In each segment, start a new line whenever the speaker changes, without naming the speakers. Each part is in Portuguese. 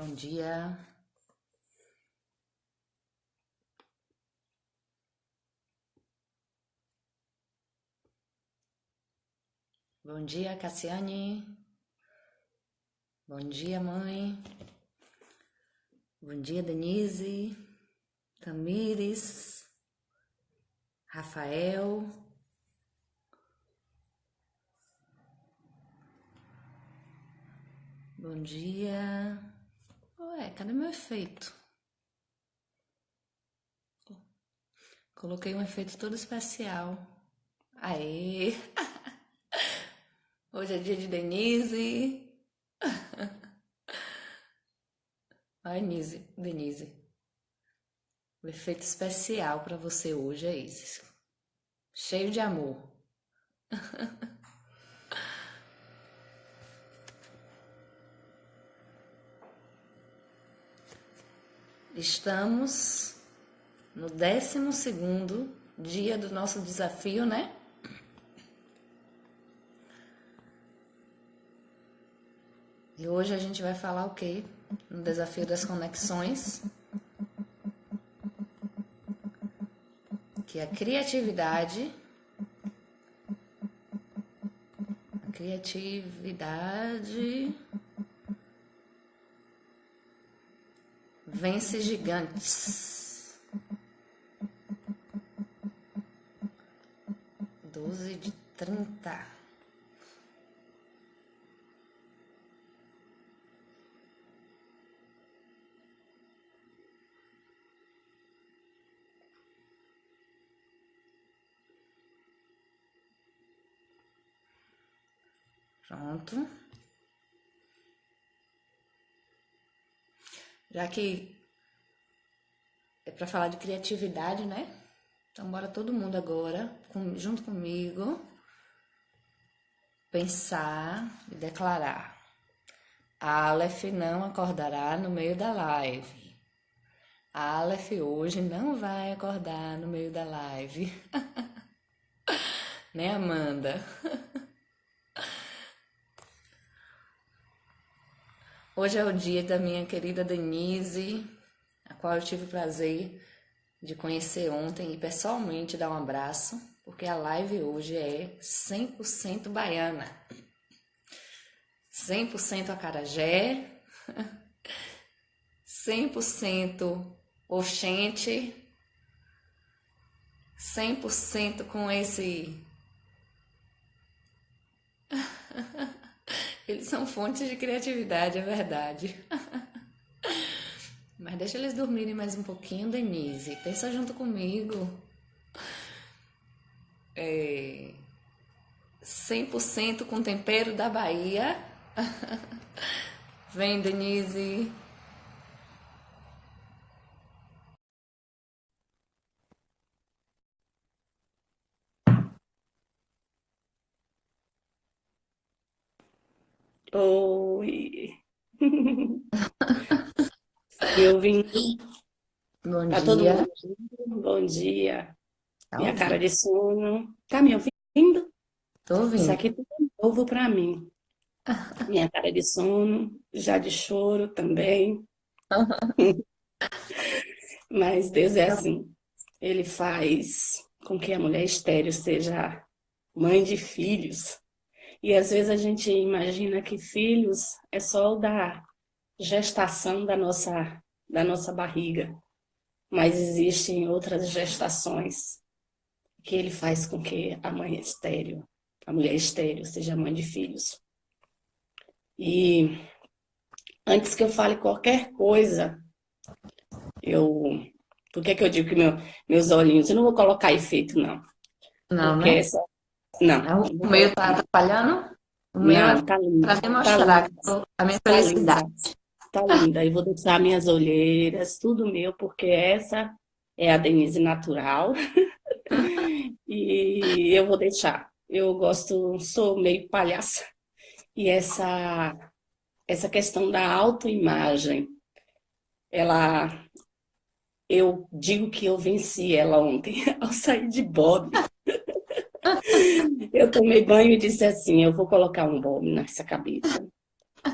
Bom dia. Bom dia, Cassiane. Bom dia, mãe. Bom dia, Denise, Tamires, Rafael. Bom dia. Ué, cadê meu efeito? Coloquei um efeito todo especial. Aê! Hoje é dia de Denise. Ai, Denise. O efeito especial para você hoje é esse. Cheio de amor. Estamos no 12º dia do nosso desafio, né? E hoje a gente vai falar o quê? No desafio das conexões. Que a criatividade vence gigantes. 12/30. Pronto. Já que é para falar de criatividade, né? Então bora todo mundo agora, junto comigo, pensar e declarar. Aleph não acordará no meio da live. Aleph hoje não vai acordar no meio da live. Né, Amanda? Hoje é o dia da minha querida Denise, a qual eu tive o prazer de conhecer ontem e pessoalmente dar um abraço, porque a live hoje é 100% baiana, 100% acarajé, 100% oxente, 100% com esse... Eles são fontes de criatividade, é verdade. Mas deixa eles dormirem mais um pouquinho, Denise. Pensa junto comigo. 100% com tempero da Bahia. Vem, Denise.
Oi. Me ouvindo?
Bom
Tá todo
dia.
mundo ouvindo? Bom dia.
Tá
Minha cara
ouvindo?
de sono. Tá me ouvindo?
Tô
Isso
ouvindo.
aqui tudo é novo para mim. Minha cara de sono, já de choro também. Mas Deus é assim. Ele faz com que a mulher estéril seja mãe de filhos. E às vezes a gente imagina que filhos é só o da gestação da nossa barriga. Mas existem outras gestações que ele faz com que a mulher estéril, seja mãe de filhos. E antes que eu fale qualquer coisa, por que que eu digo que meus olhinhos, eu não vou colocar efeito, não,
Não,
porque
né?
não
O
vou
meu
colocar,
tá
não.
atrapalhando? O meu é
Não, tá
pra
linda,
me
tá
mostrar
linda,
a minha
tá
felicidade.
linda, tá linda. Eu vou deixar minhas olheiras, tudo meu, porque essa é a Denise natural. E eu vou deixar. Eu gosto, sou meio palhaça. E essa questão da autoimagem, ela, eu digo que eu venci ela ontem ao sair de bobe. Eu tomei banho e disse assim, eu vou colocar um bobe nessa cabeça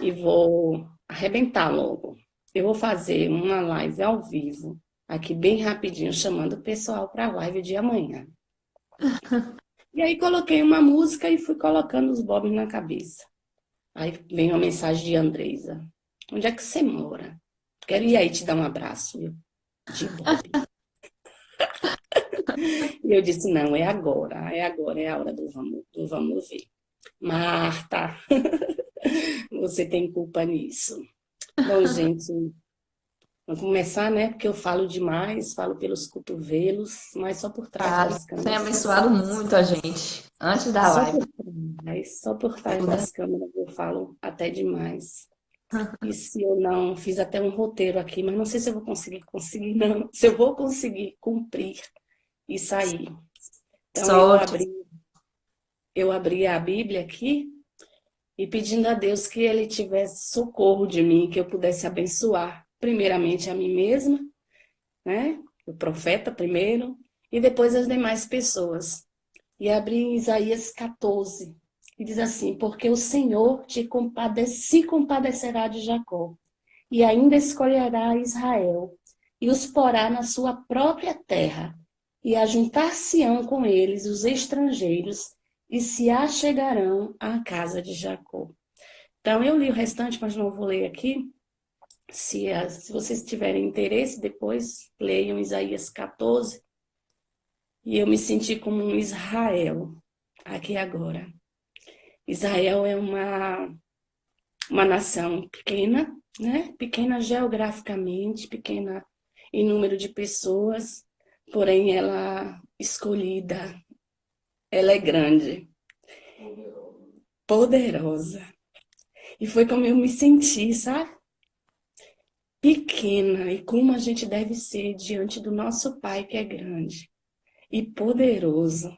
e vou arrebentar logo. eu vou fazer uma live ao vivo, aqui bem rapidinho, chamando o pessoal para a live de amanhã. E aí coloquei uma música e fui colocando os bobs na cabeça. Aí vem uma mensagem de Andresa. Onde é que você mora? Quero ir aí te dar um abraço, viu? De Bob. E eu disse, não, é agora, é a hora do vamos ver. Marta, você tem culpa nisso. Bom, gente, vamos começar, né? Porque eu falo demais, falo pelos cotovelos, mas só por trás
Tá,
das
tem
câmeras.
abençoado muito a gente. Antes da
Só
live.
por só por trás das câmeras eu falo até demais. E se eu não fiz até um roteiro aqui, mas não sei se eu vou conseguir não. Se eu vou conseguir cumprir e sair. Então
Solte.
eu abri a Bíblia aqui e pedindo a Deus que Ele tivesse socorro de mim, que eu pudesse abençoar, primeiramente a mim mesma, né? O profeta primeiro, e depois as demais pessoas. E abri em Isaías 14, e diz assim: porque o Senhor se compadecerá de Jacó, e ainda escolherá Israel, e os porá na sua própria terra, e ajuntar-se-ão com eles os estrangeiros, e se achegarão à casa de Jacó. Então, eu li o restante, mas não vou ler aqui. Se vocês tiverem interesse, depois leiam Isaías 14. E eu me senti como um Israel, aqui agora. Israel é uma nação pequena, né? Pequena geograficamente, pequena em número de pessoas, porém ela escolhida, ela é grande, poderosa. E foi como eu me senti, sabe? Pequena, e como a gente deve ser diante do nosso Pai que é grande e poderoso,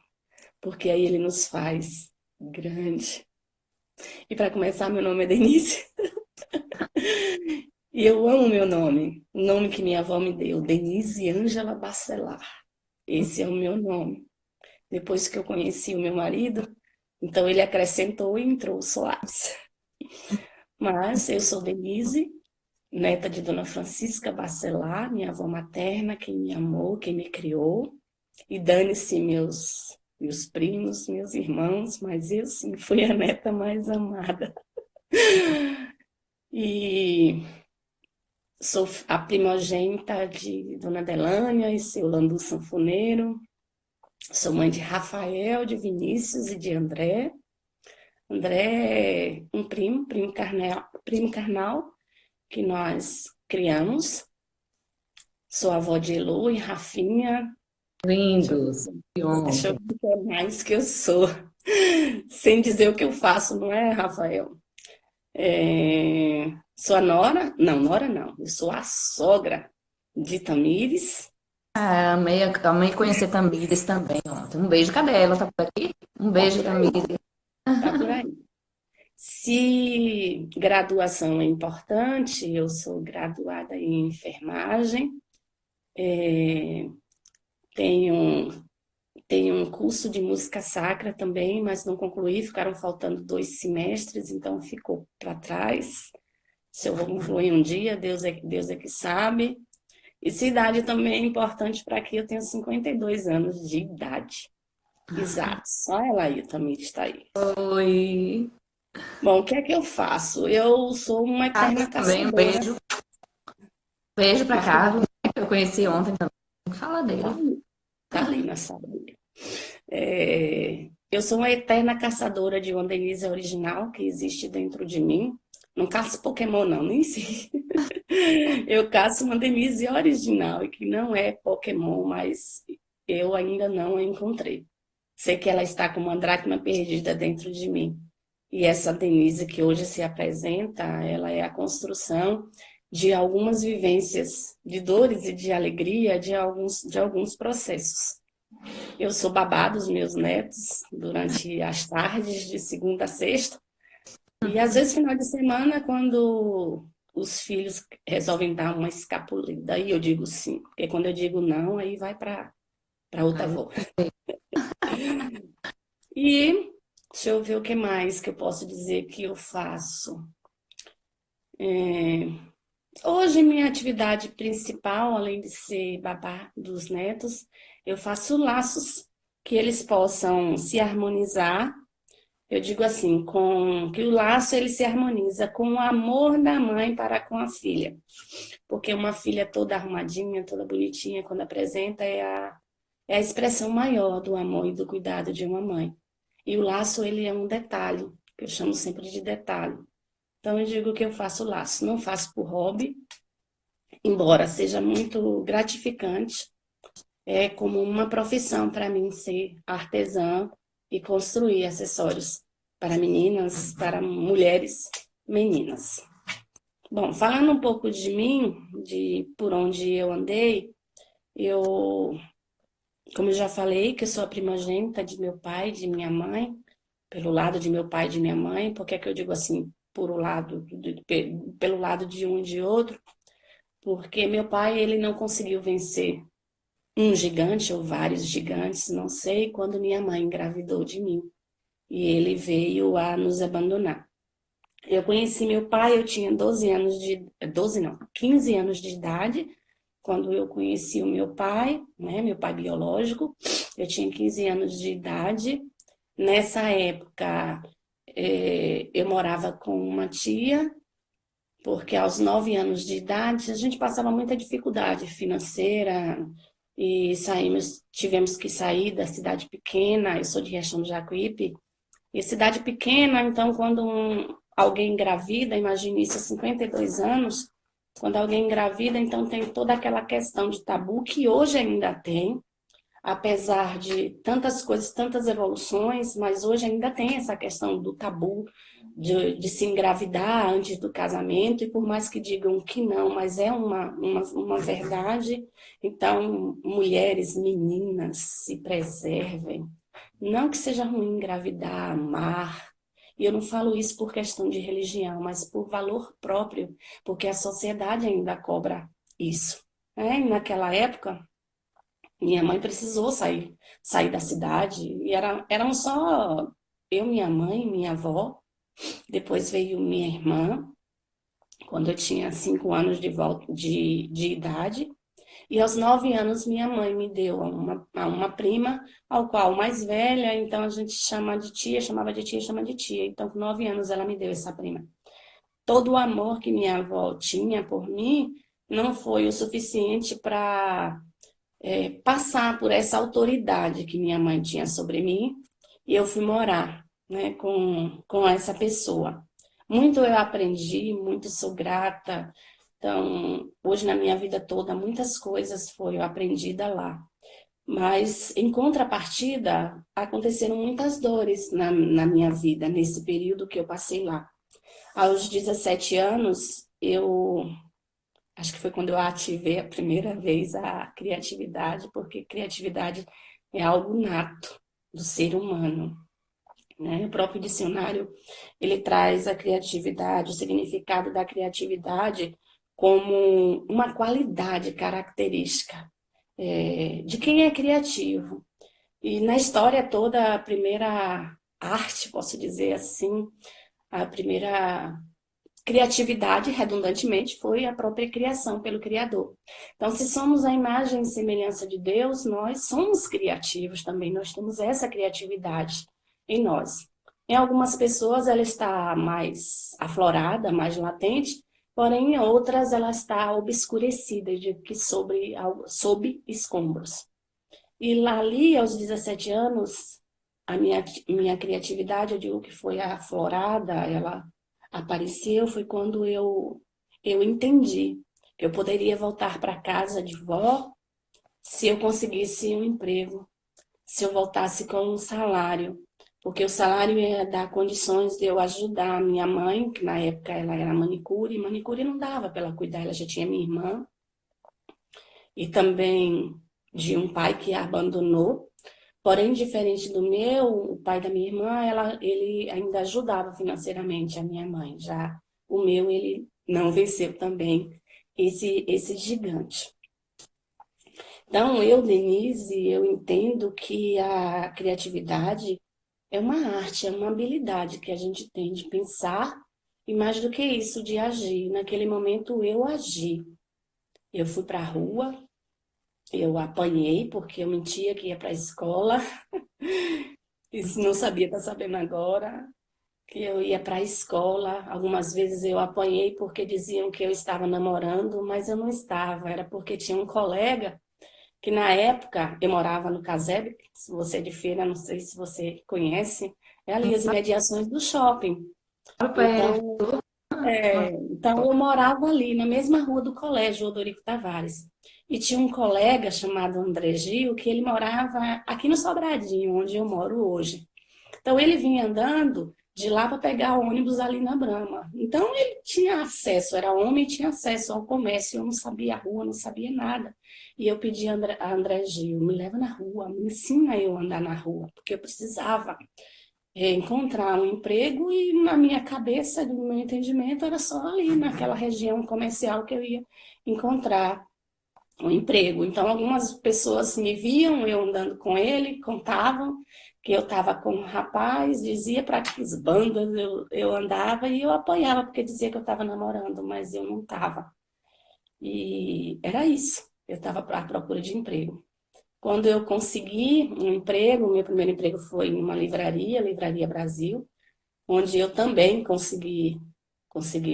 porque aí ele nos faz grande. E para começar, meu nome é Denise. E eu amo meu nome, o nome que minha avó me deu, Denise Ângela Bacelar. Esse é o meu nome. Depois que eu conheci o meu marido, então ele acrescentou e entrou o Soares. Mas eu sou Denise, neta de Dona Francisca Bacelar, minha avó materna, quem me amou, quem me criou. E dane-se meus primos, meus irmãos, mas eu sim fui a neta mais amada. E sou a primogênita de Dona Delânia e seu Landu Sanfoneiro. Sou mãe de Rafael, de Vinícius e de André. André é um primo carnal que nós criamos. Sou avó de Elo e Rafinha.
Lindos. Que
Deixa eu
honra.
ver o que é mais que eu sou. Sem dizer o que eu faço, não é, Rafael? Sou a nora? Não, nora não. Eu sou a sogra de Tamires.
Ah, amei conhecer Tamires também ontem. Um beijo, cadê ela? Tá por aqui? Um
Tá
beijo,
por aí,
Tamires.
tá por aí. Se graduação é importante, eu sou graduada em enfermagem, tenho, tenho um curso de música sacra também, mas não concluí, ficaram faltando 2 semestres, então ficou para trás. Se eu vou concluir um dia, Deus é que sabe. E se idade também é importante para aqui, eu tenho 52 anos de idade. Exatos. Olha ela aí, também está aí.
Oi.
Bom, o que é que eu faço? Eu sou uma
Carlos
eterna
também, um
caçadora.
beijo. Beijo para
Marco
Carlos, que eu conheci ontem também. Fala
tá
dele.
ali, tá ali na sala dele. Eu sou uma eterna caçadora de uma Denise original que existe dentro de mim. Não caço Pokémon, não, nem sei. Eu caço uma Denise original e que não é Pokémon, mas eu ainda não a encontrei. Sei que ela está com uma dracma perdida dentro de mim. E essa Denise que hoje se apresenta, ela é a construção de algumas vivências de dores e de alegria de alguns processos. Eu sou babá dos meus netos durante as tardes, de segunda a sexta. E às vezes, final de semana, quando os filhos resolvem dar uma escapulida, aí eu digo sim. Porque quando eu digo não, aí vai para outra avó. E deixa eu ver o que mais que eu posso dizer que eu faço. Hoje, minha atividade principal, além de ser babá dos netos, eu faço laços que eles possam se harmonizar. Eu digo assim, com que o laço ele se harmoniza com o amor da mãe para com a filha. Porque uma filha toda arrumadinha, toda bonitinha, quando apresenta, é a expressão maior do amor e do cuidado de uma mãe. E o laço, ele é um detalhe, que eu chamo sempre de detalhe. Então, eu digo que eu faço laço. Não faço por hobby, embora seja muito gratificante, é como uma profissão para mim ser artesã e construir acessórios para meninas, para mulheres meninas. Bom, falando um pouco de mim, de por onde eu andei, eu, como eu já falei, que eu sou a primogênita de meu pai e de minha mãe, pelo lado de meu pai e de minha mãe, porque é que eu digo assim, por o lado, pelo lado de um e de outro, porque meu pai, ele não conseguiu vencer um gigante ou vários gigantes, não sei, quando minha mãe engravidou de mim. E ele veio a nos abandonar. Eu conheci meu pai, eu tinha 12 anos de... 12 não, 15 anos de idade, quando eu conheci o meu pai, né, meu pai biológico. Eu tinha 15 anos de idade. Nessa época, eu morava com uma tia, porque aos 9 anos de idade a gente passava muita dificuldade financeira e tivemos que sair da cidade pequena. Eu sou de Riachão do Jacuípe, e cidade pequena, então quando alguém engravida, imagine isso, 52 anos, quando alguém engravida, então tem toda aquela questão de tabu que hoje ainda tem, apesar de tantas coisas, tantas evoluções, mas hoje ainda tem essa questão do tabu de se engravidar antes do casamento, e por mais que digam que não, mas é uma verdade. Então, mulheres, meninas, se preservem. Não que seja ruim engravidar, amar. E eu não falo isso por questão de religião, mas por valor próprio, porque a sociedade ainda cobra isso. É, e naquela época, minha mãe precisou sair da cidade, e eram só eu, minha mãe, minha avó, depois veio minha irmã, quando eu tinha 5 anos de idade, e aos 9 anos minha mãe me deu a uma prima, ao qual mais velha, então a gente chama de tia, chamava de tia, chama de tia. Então, com 9 anos ela me deu essa prima. Todo o amor que minha avó tinha por mim não foi o suficiente para passar por essa autoridade que minha mãe tinha sobre mim, e eu fui morar, né, com essa pessoa. Muito eu aprendi, muito sou grata. Então, hoje na minha vida toda, muitas coisas foram aprendidas lá. Mas, em contrapartida, aconteceram muitas dores na minha vida, nesse período que eu passei lá. Aos 17 anos, acho que foi quando eu ativei a primeira vez a criatividade, porque criatividade é algo nato do ser humano, né? O próprio dicionário, ele traz a criatividade, o significado da criatividade como uma qualidade característica de quem é criativo. E na história toda, a primeira arte, posso dizer assim, a primeira criatividade, redundantemente, foi a própria criação pelo Criador. Então, se somos a imagem e semelhança de Deus, nós somos criativos também, nós temos essa criatividade em nós. Em algumas pessoas ela está mais aflorada, mais latente, porém em outras ela está obscurecida, de que sob escombros. E lá ali, aos 17 anos, a minha criatividade, eu digo que foi aflorada, ela apareceu, foi quando eu entendi que eu poderia voltar para casa de vó se eu conseguisse um emprego, se eu voltasse com um salário, porque o salário ia dar condições de eu ajudar a minha mãe, que na época ela era manicure, e manicure não dava para ela cuidar, ela já tinha minha irmã, e também de um pai que a abandonou. Porém, diferente do meu, o pai da minha irmã, ele ainda ajudava financeiramente a minha mãe. Já o meu, ele não venceu também esse gigante. Então, eu, Denise, eu entendo que a criatividade é uma arte, é uma habilidade que a gente tem de pensar E mais do que isso, de agir. Naquele momento eu agi. Eu fui para a rua, eu apanhei porque eu mentia que ia para a escola. Isso não sabia, tá sabendo agora. Que eu ia para a escola. Algumas vezes eu apanhei porque diziam que eu estava namorando, mas eu não estava. Era porque tinha um colega que na época eu morava no Casebre, se você é de Feira, não sei se você conhece, é ali as imediações do shopping. Então,
Perto.
então eu morava ali na mesma rua do colégio Odorico Tavares. E tinha um colega chamado André Gil, que ele morava aqui no Sobradinho, onde eu moro hoje. Então ele vinha andando de lá para pegar ônibus ali na Brama. Então ele tinha acesso, era homem e tinha acesso ao comércio. Eu não sabia a rua, não sabia nada. E eu pedi a André Gil, me leva na rua, me ensina eu a andar na rua, porque eu precisava encontrar um emprego e na minha cabeça, no meu entendimento, era só ali naquela região comercial que eu ia encontrar um emprego. Então, algumas pessoas me viam eu andando com ele, contavam que eu estava com um rapaz, dizia para que bandas eu andava e eu apoiava, porque dizia que eu estava namorando, mas eu não estava. E era isso, eu estava à procura de emprego. Quando eu consegui um emprego, meu primeiro emprego foi em uma livraria, Livraria Brasil, onde eu também consegui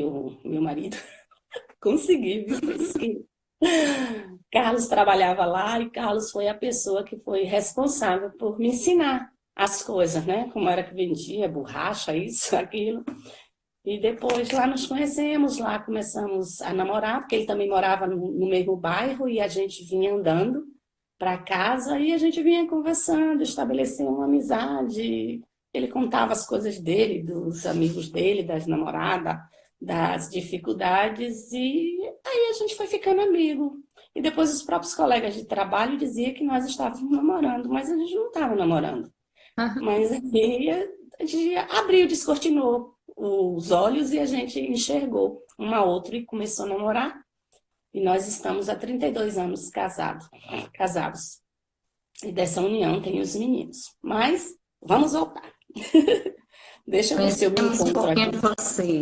o meu marido, consegui, viu? Pesquisa. Carlos trabalhava lá e Carlos foi a pessoa que foi responsável por me ensinar as coisas, né? Como era que vendia, borracha, isso, aquilo. E depois lá nos conhecemos, lá começamos a namorar, porque ele também morava no mesmo bairro e a gente vinha andando para casa e a gente vinha conversando, estabelecendo uma amizade. Ele contava as coisas dele, dos amigos dele, das namoradas, das dificuldades, e aí a gente foi ficando amigo. E depois os próprios colegas de trabalho diziam que nós estávamos namorando, mas a gente não estava namorando. Mas aí a gente abriu, descortinou os olhos e a gente enxergou uma outra e começou a namorar. E nós estamos há 32 anos casados. E dessa união tem os meninos. Mas vamos voltar. Deixa eu ver se eu me
Conhecemos um
encontro
pouquinho
aqui.
de você.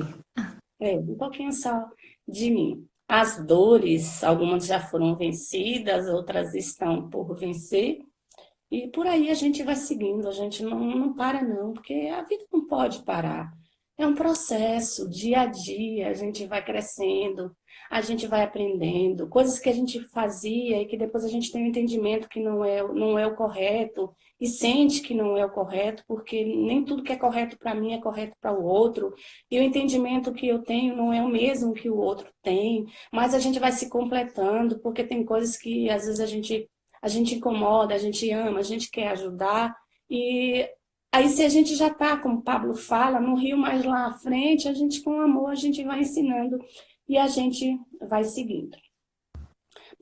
Um pouquinho só de mim. As dores, algumas já foram vencidas, outras estão por vencer. E por aí a gente vai seguindo, a gente não para não, porque a vida não pode parar. É um processo, dia a dia, a gente vai crescendo, a gente vai aprendendo, coisas que a gente fazia e que depois a gente tem um entendimento que não é o correto e sente que não é o correto, porque nem tudo que é correto para mim é correto para o outro, e o entendimento que eu tenho não é o mesmo que o outro tem, mas a gente vai se completando, porque tem coisas que às vezes a gente incomoda, a gente ama, a gente quer ajudar. E aí, se a gente já está, como o Pablo fala, no rio mais lá à frente, a gente, com amor, a gente vai ensinando e a gente vai seguindo.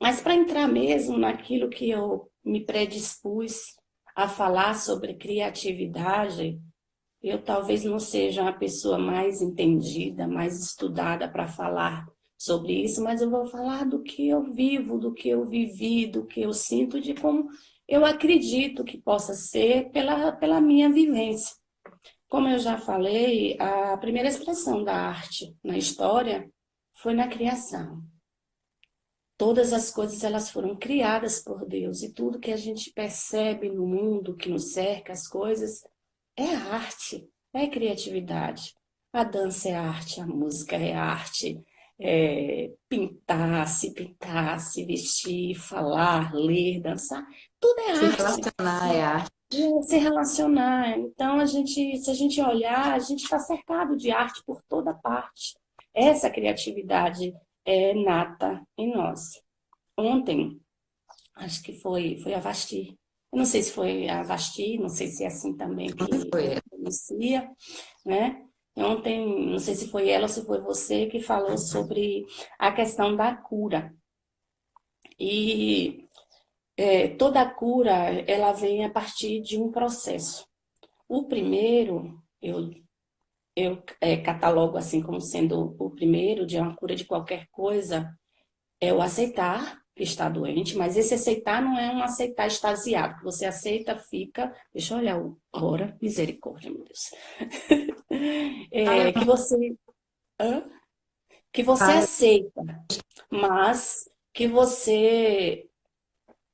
Mas para entrar mesmo naquilo que eu me predispus a falar sobre criatividade, eu talvez não seja a pessoa mais entendida, mais estudada para falar sobre isso, mas eu vou falar do que eu vivo, do que eu vivi, do que eu sinto, de como eu acredito que possa ser pela minha vivência. Como eu já falei, a primeira expressão da arte na história foi na criação. Todas as coisas elas foram criadas por Deus e tudo que a gente percebe no mundo que nos cerca, as coisas, é arte, é criatividade. A dança é arte, a música é arte, pintar, se vestir, falar, ler, dançar, tudo é
Se
arte.
relacionar é arte.
Se relacionar. Então, se a gente olhar, a gente está cercado de arte por toda parte. Essa criatividade é nata em nós. Ontem, acho que foi a Vasti. Eu não sei se foi a Vasti, não sei se é assim também que
Foi.
pronuncia, né? Ontem, não sei se foi ela ou se foi você que falou sobre a questão da cura. E toda cura, ela vem a partir de um processo. O primeiro, eu catalogo assim como sendo o primeiro de uma cura de qualquer coisa, é o aceitar que está doente, mas esse aceitar não é um aceitar extasiado, que você aceita, fica, deixa eu olhar, ora, misericórdia, meu Deus. Que você Hã? Que você
Fala.
aceita, mas que você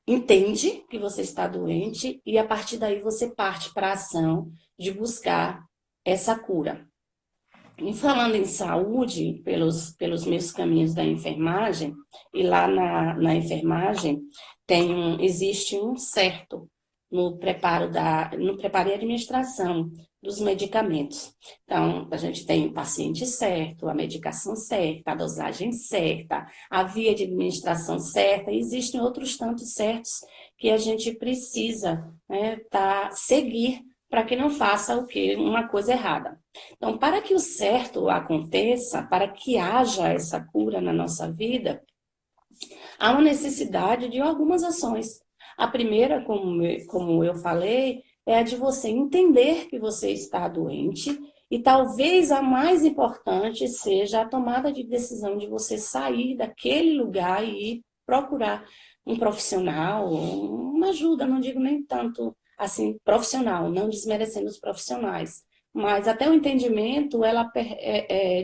entende que você está doente e a partir daí você parte para a ação de buscar essa cura. E falando em saúde, pelos meus caminhos da enfermagem, e lá na enfermagem existe um certo no preparo e administração dos medicamentos. Então, a gente tem o paciente certo, a medicação certa, a dosagem certa, a via de administração certa, e existem outros tantos certos que a gente precisa, né, seguir para que não faça o quê? Uma coisa errada. Então, para que o certo aconteça, para que haja essa cura na nossa vida, há uma necessidade de algumas ações. A primeira, como eu falei, é a de você entender que você está doente e talvez a mais importante seja a tomada de decisão de você sair daquele lugar e ir procurar um profissional, uma ajuda, não digo nem tanto assim profissional, não desmerecendo os profissionais, mas até o entendimento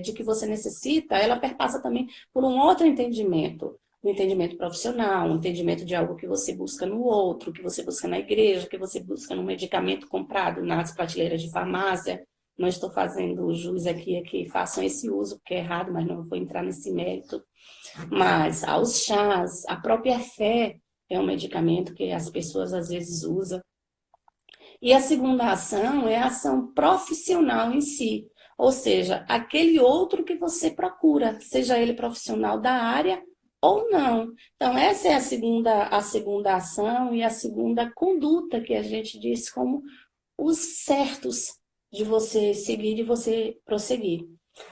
de que você necessita, ela perpassa também por um outro entendimento, um entendimento profissional, um entendimento de algo que você busca no outro, que você busca na igreja, que você busca no medicamento comprado nas prateleiras de farmácia. Não estou fazendo jus aqui a que façam esse uso, porque é errado, mas não vou entrar nesse mérito. Mas aos chás, a própria fé é um medicamento que as pessoas às vezes usam. E a segunda ação é a ação profissional em si, ou seja, aquele outro que você procura, seja ele profissional da área ou não. Então, essa é a segunda ação e a segunda conduta que a gente diz como os certos de você seguir, de você prosseguir.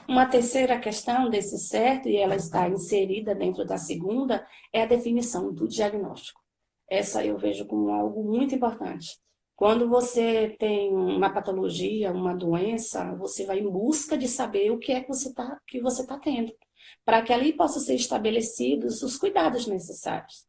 Uma terceira questão desse certo, e ela está inserida dentro da segunda, é a definição do diagnóstico. Essa eu vejo como algo muito importante. Quando você tem uma patologia, uma doença, você vai em busca de saber o que é que você tá tendo, para que ali possam ser estabelecidos os cuidados necessários.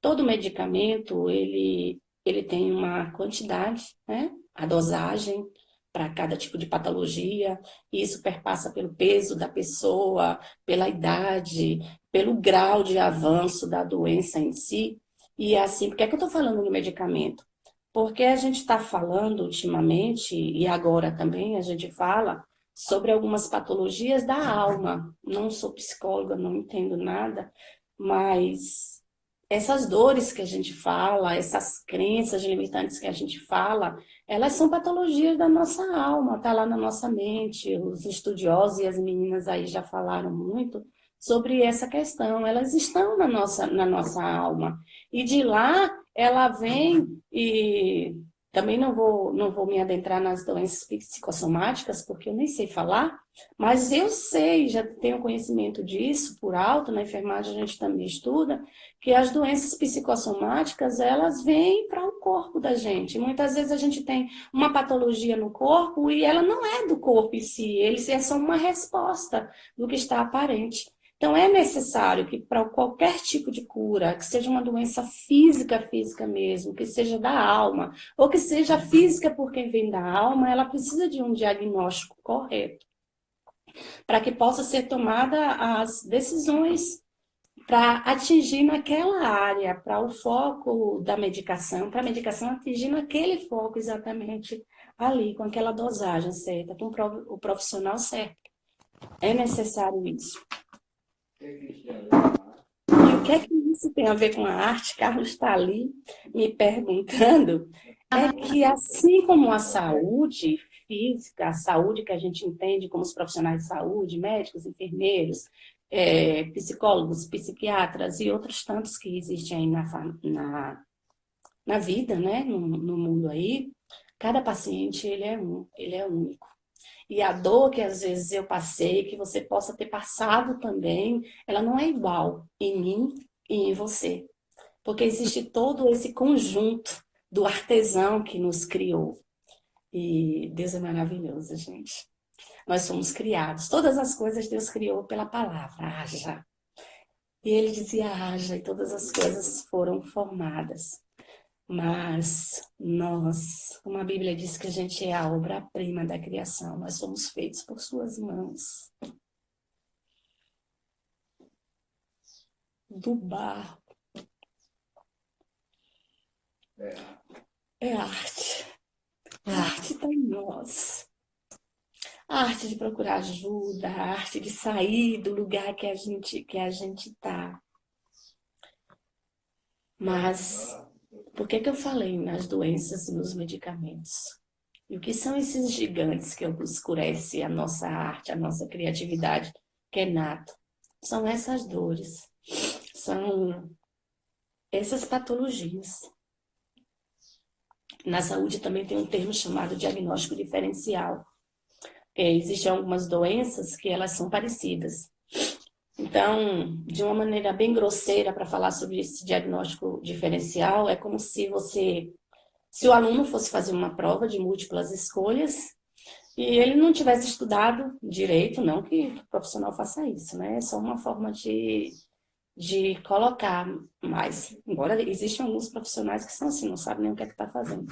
Todo medicamento, ele tem uma quantidade, né? A dosagem para cada tipo de patologia, e isso perpassa pelo peso da pessoa, pela idade, pelo grau de avanço da doença em si. E assim, por que é que eu estou falando do medicamento? Porque a gente está falando ultimamente, e agora também a gente fala, sobre algumas patologias da alma. Não sou psicóloga, não entendo nada, mas essas dores que a gente fala, essas crenças limitantes que a gente fala, elas são patologias da nossa alma, está lá na nossa mente. Os estudiosos e as meninas aí já falaram muito sobre essa questão. Elas estão na nossa alma. E de lá ela vem e também não vou me adentrar nas doenças psicossomáticas, porque eu nem sei falar, mas eu sei, já tenho conhecimento disso por alto, na enfermagem a gente também estuda, que as doenças psicossomáticas, elas vêm para o corpo da gente. Muitas vezes a gente tem uma patologia no corpo e ela não é do corpo em si, eles é só uma resposta do que está aparente. Então, é necessário que para qualquer tipo de cura, que seja uma doença física mesmo, que seja da alma, ou que seja física por quem vem da alma, ela precisa de um diagnóstico correto, para que possa ser tomada as decisões para atingir naquela área, para o foco da medicação, para a medicação atingir naquele foco exatamente ali, com aquela dosagem certa, com o profissional certo. É necessário isso. E o que é que isso tem a ver com a arte? Carlos está ali me perguntando. É que assim como a saúde física, a saúde que a gente entende como os profissionais de saúde, médicos, enfermeiros, psicólogos, psiquiatras e outros tantos que existem aí na vida, né, no mundo aí, cada paciente ele é único. E a dor que às vezes eu passei, que você possa ter passado também, ela não é igual em mim e em você. Porque existe todo esse conjunto do artesão que nos criou. E Deus é maravilhoso, gente. Nós somos criados. Todas as coisas Deus criou pela palavra, haja. E ele dizia haja, e todas as coisas foram formadas. Mas nós, como a Bíblia diz que a gente é a obra-prima da criação, nós somos feitos por suas mãos. do barro. É arte. A arte está em nós. A arte de procurar ajuda, a arte de sair do lugar que a gente está. Mas por que eu falei nas doenças e nos medicamentos? E o que são esses gigantes que obscurecem a nossa arte, a nossa criatividade, que é nato? São essas dores, são essas patologias. Na saúde também tem um termo chamado diagnóstico diferencial. Existem algumas doenças que elas são parecidas. Então, de uma maneira bem grosseira para falar sobre esse diagnóstico diferencial, é como se o aluno fosse fazer uma prova de múltiplas escolhas e ele não tivesse estudado direito, não que o profissional faça isso, né? É só uma forma de colocar mais. Embora existam alguns profissionais que são assim, não sabem nem o que é que está fazendo.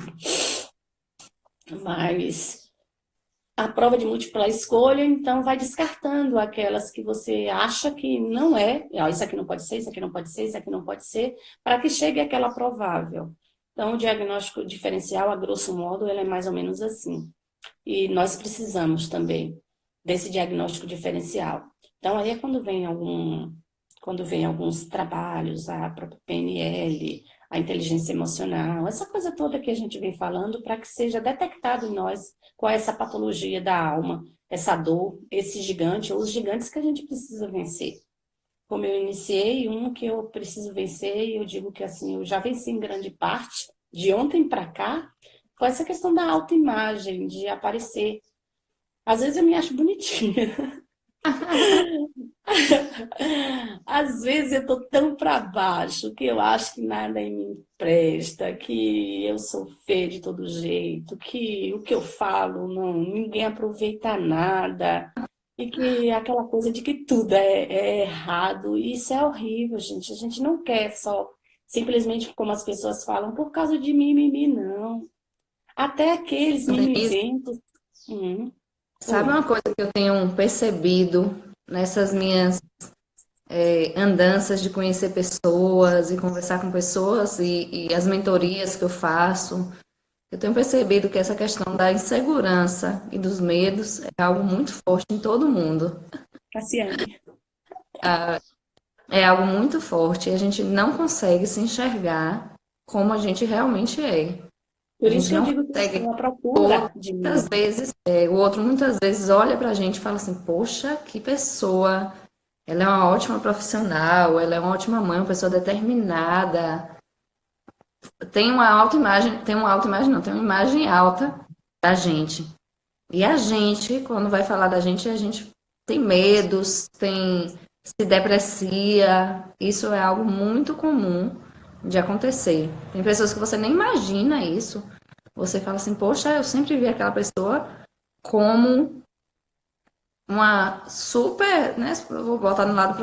Mas a prova de múltipla escolha, então, vai descartando aquelas que você acha que não é. Isso aqui não pode ser, isso aqui não pode ser, isso aqui não pode ser, para que chegue aquela provável. Então, o diagnóstico diferencial, a grosso modo, ele é mais ou menos assim. E nós precisamos também desse diagnóstico diferencial. Então, aí é quando vem alguns trabalhos, a própria PNL, a inteligência emocional, essa coisa toda que a gente vem falando, para que seja detectado em nós qual é essa patologia da alma, essa dor, esse gigante, ou os gigantes que a gente precisa vencer. Como eu iniciei, um que eu preciso vencer, e eu digo que assim, eu já venci em grande parte, de ontem para cá, foi essa questão da autoimagem, de aparecer. Às vezes eu me acho bonitinha. Às vezes eu tô tão para baixo que eu acho que nada em mim presta, que eu sou feia de todo jeito, que o que eu falo ninguém aproveita nada, e que aquela coisa de que tudo é errado. E isso é horrível, gente. A gente não quer só simplesmente, como as pessoas falam, por causa de mimimi, não. Até aqueles
Denise,
mimizentos.
sabe
Oi.
uma coisa que eu tenho percebido nessas minhas andanças de conhecer pessoas e conversar com pessoas e as mentorias que eu faço? Eu tenho percebido que essa questão da insegurança e dos medos é algo muito forte em todo mundo.
Cassiane.
É algo muito forte e a gente não consegue se enxergar como a gente realmente é. A
Por isso
gente
que eu
não
digo que eu
consegue.
estou à
O
procura
outro,
de
muitas
mim.
vezes, o outro muitas vezes olha pra gente e fala assim: Poxa, que pessoa! Ela é uma ótima profissional, ela é uma ótima mãe, uma pessoa determinada. Tem uma autoimagem, não, tem uma imagem alta da gente. E a gente, quando vai falar da gente, a gente tem medos, se deprecia. Isso é algo muito comum de acontecer. Tem pessoas que você nem imagina isso. Você fala assim, poxa, eu sempre vi aquela pessoa como uma super, né? Vou botar no lado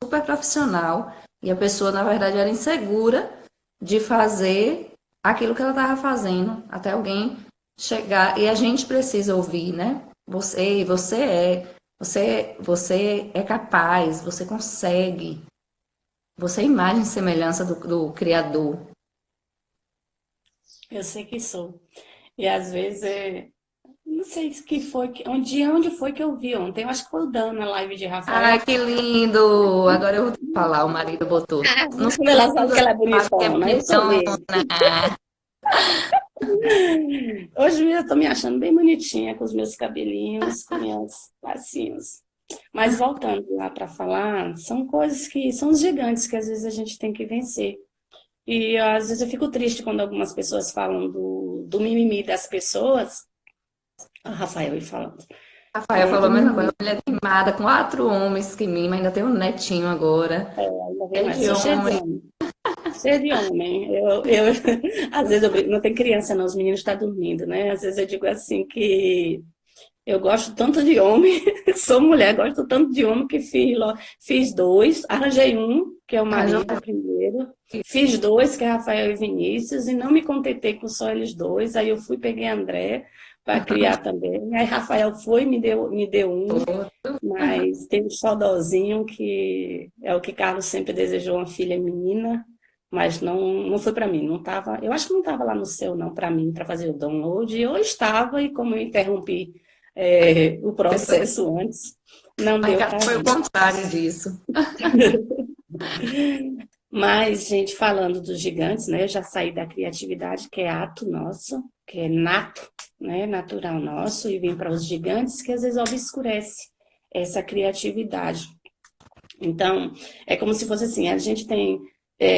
super profissional. E a pessoa, na verdade, era insegura de fazer aquilo que ela estava fazendo, até alguém chegar. E a gente precisa ouvir, né? Você é capaz, você consegue. Você é imagem e semelhança do Criador.
Eu sei que sou. E às vezes, não sei o que foi, onde foi que eu vi ontem. Eu acho que foi o Dan na live de
Ai,
Rafael.
que lindo! Agora eu vou te falar, o marido botou. Não sei
Quando ela
se
fala que ela é
que é
bonitona, eu sou
bonitão.
mesmo. Hoje eu tô me achando bem bonitinha com os meus cabelinhos, com minhas lacinhos. Mas voltando lá para falar, são coisas que são os gigantes que às vezes a gente tem que vencer. E às vezes eu fico triste quando algumas pessoas falam do mimimi das pessoas. Ah, Rafael aí falando.
Rafael falou a
Do
mesma coisa.
mimimi,
Uma mulher mimada com 4 homens que mima, ainda tem um netinho agora.
ainda vem
É
mais.
de
Sou cheia de
homem.
homem. Cheia de homem. Às vezes eu brinco, não tem criança não, os meninos estão dormindo, né? Às vezes eu digo assim que eu gosto tanto de homem, sou mulher, gosto tanto de homem que fiz dois, arranjei um, que é o marido primeiro, fiz dois, que é Rafael e Vinícius, e não me contentei com só eles dois, aí eu fui, peguei André para criar também, aí Rafael foi, me deu um, Mas tem um xodózinho que é o que Carlos sempre desejou, uma filha menina, mas não foi para mim, não tava, eu acho que não estava lá no céu não para mim, para fazer o download, ou estava e como eu interrompi o processo antes, não
Lá em
deu
casa
para
foi o
vir.
contrário disso.
Mas, gente, falando dos gigantes, né? Eu já saí da criatividade, que é ato nosso, que é nato, né? Natural nosso, e vim para os gigantes, que às vezes obscurece essa criatividade. Então, é como se fosse assim, a gente tem,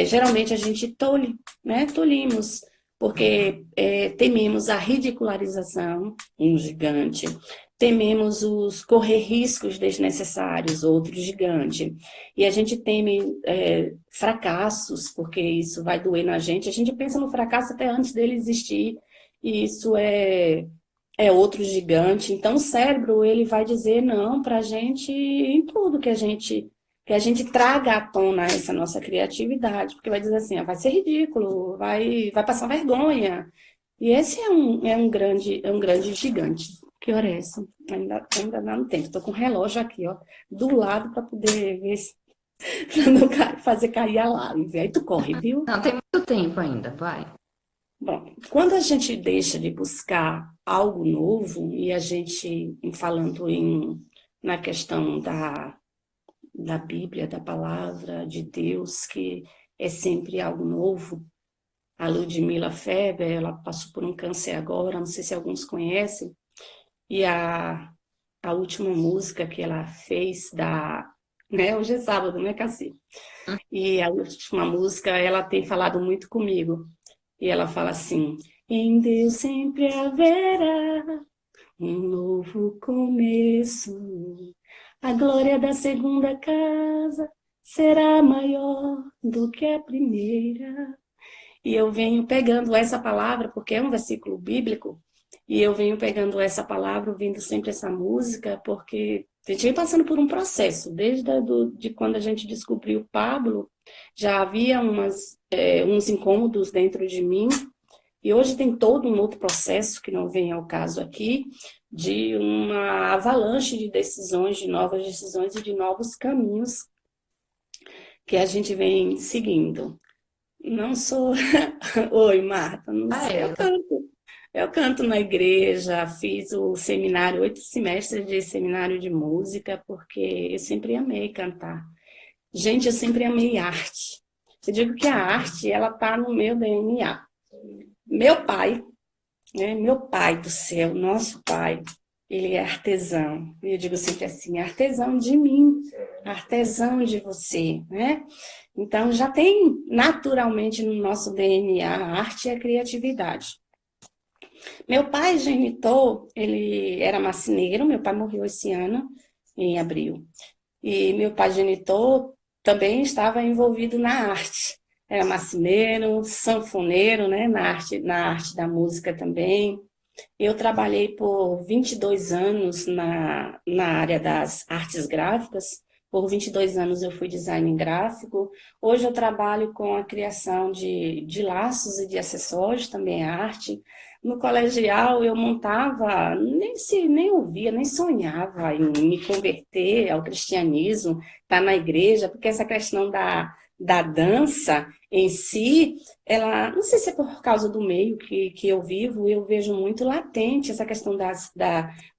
geralmente a gente tolhe, né? Tolimos, porque tememos a ridicularização, um gigante, tememos os correr riscos desnecessários, outro gigante, e a gente teme fracassos, porque isso vai doer na gente, a gente pensa no fracasso até antes dele existir, e isso é outro gigante. Então, o cérebro, ele vai dizer não para a gente em tudo que a gente traga à tona essa nossa criatividade, porque vai dizer assim, vai ser ridículo, vai passar vergonha. E esse é um grande gigante. Que hora é essa? Ainda não tem. Estou com o relógio aqui, ó, do lado para poder ver se pra não fazer cair a live. Aí tu corre, viu?
Não, tem muito tempo ainda, vai.
Bom, quando a gente deixa de buscar algo novo, e a gente, falando na questão da Bíblia, da palavra de Deus, que é sempre algo novo, a Ludmila Feber, ela passou por um câncer agora, não sei se alguns conhecem, e a última música que ela fez né, hoje é sábado, né, Cassi? E a última música, ela tem falado muito comigo. E ela fala assim: em Deus sempre haverá um novo começo. A glória da segunda casa será maior do que a primeira. E eu venho pegando essa palavra, porque é um versículo bíblico, e eu venho pegando essa palavra, ouvindo sempre essa música, porque a gente vem passando por um processo, de quando a gente descobriu o Pablo, já havia uns incômodos dentro de mim, e hoje tem todo um outro processo, que não vem ao caso aqui, de uma avalanche de decisões, de novas decisões e de novos caminhos que a gente vem seguindo. Não sou. Oi, Marta, não
Ah,
sei. Eu
ela.
canto. Eu canto na igreja, fiz o seminário, 8 semestres de seminário de música, porque eu sempre amei cantar. Gente, eu sempre amei arte. Eu digo que a arte, ela tá no meu DNA. Meu pai, né? Meu pai do céu, nosso pai, ele é artesão. E eu digo sempre assim, artesão de mim, artesão de você, né? Então, já tem naturalmente no nosso DNA a arte e a criatividade. Meu pai genitor, ele era marceneiro, meu pai morreu esse ano, em abril. E meu pai genitor também estava envolvido na arte. Era marceneiro, sanfoneiro, né, na arte da música também. Eu trabalhei por 22 anos na área das artes gráficas. Por 22 anos eu fui designer gráfico. Hoje eu trabalho com a criação de laços e de acessórios, também é arte. No colegial eu montava, nem ouvia, nem sonhava em me converter ao cristianismo, estar na igreja, porque essa questão da dança em si, ela, não sei se é por causa do meio que eu vivo, eu vejo muito latente essa questão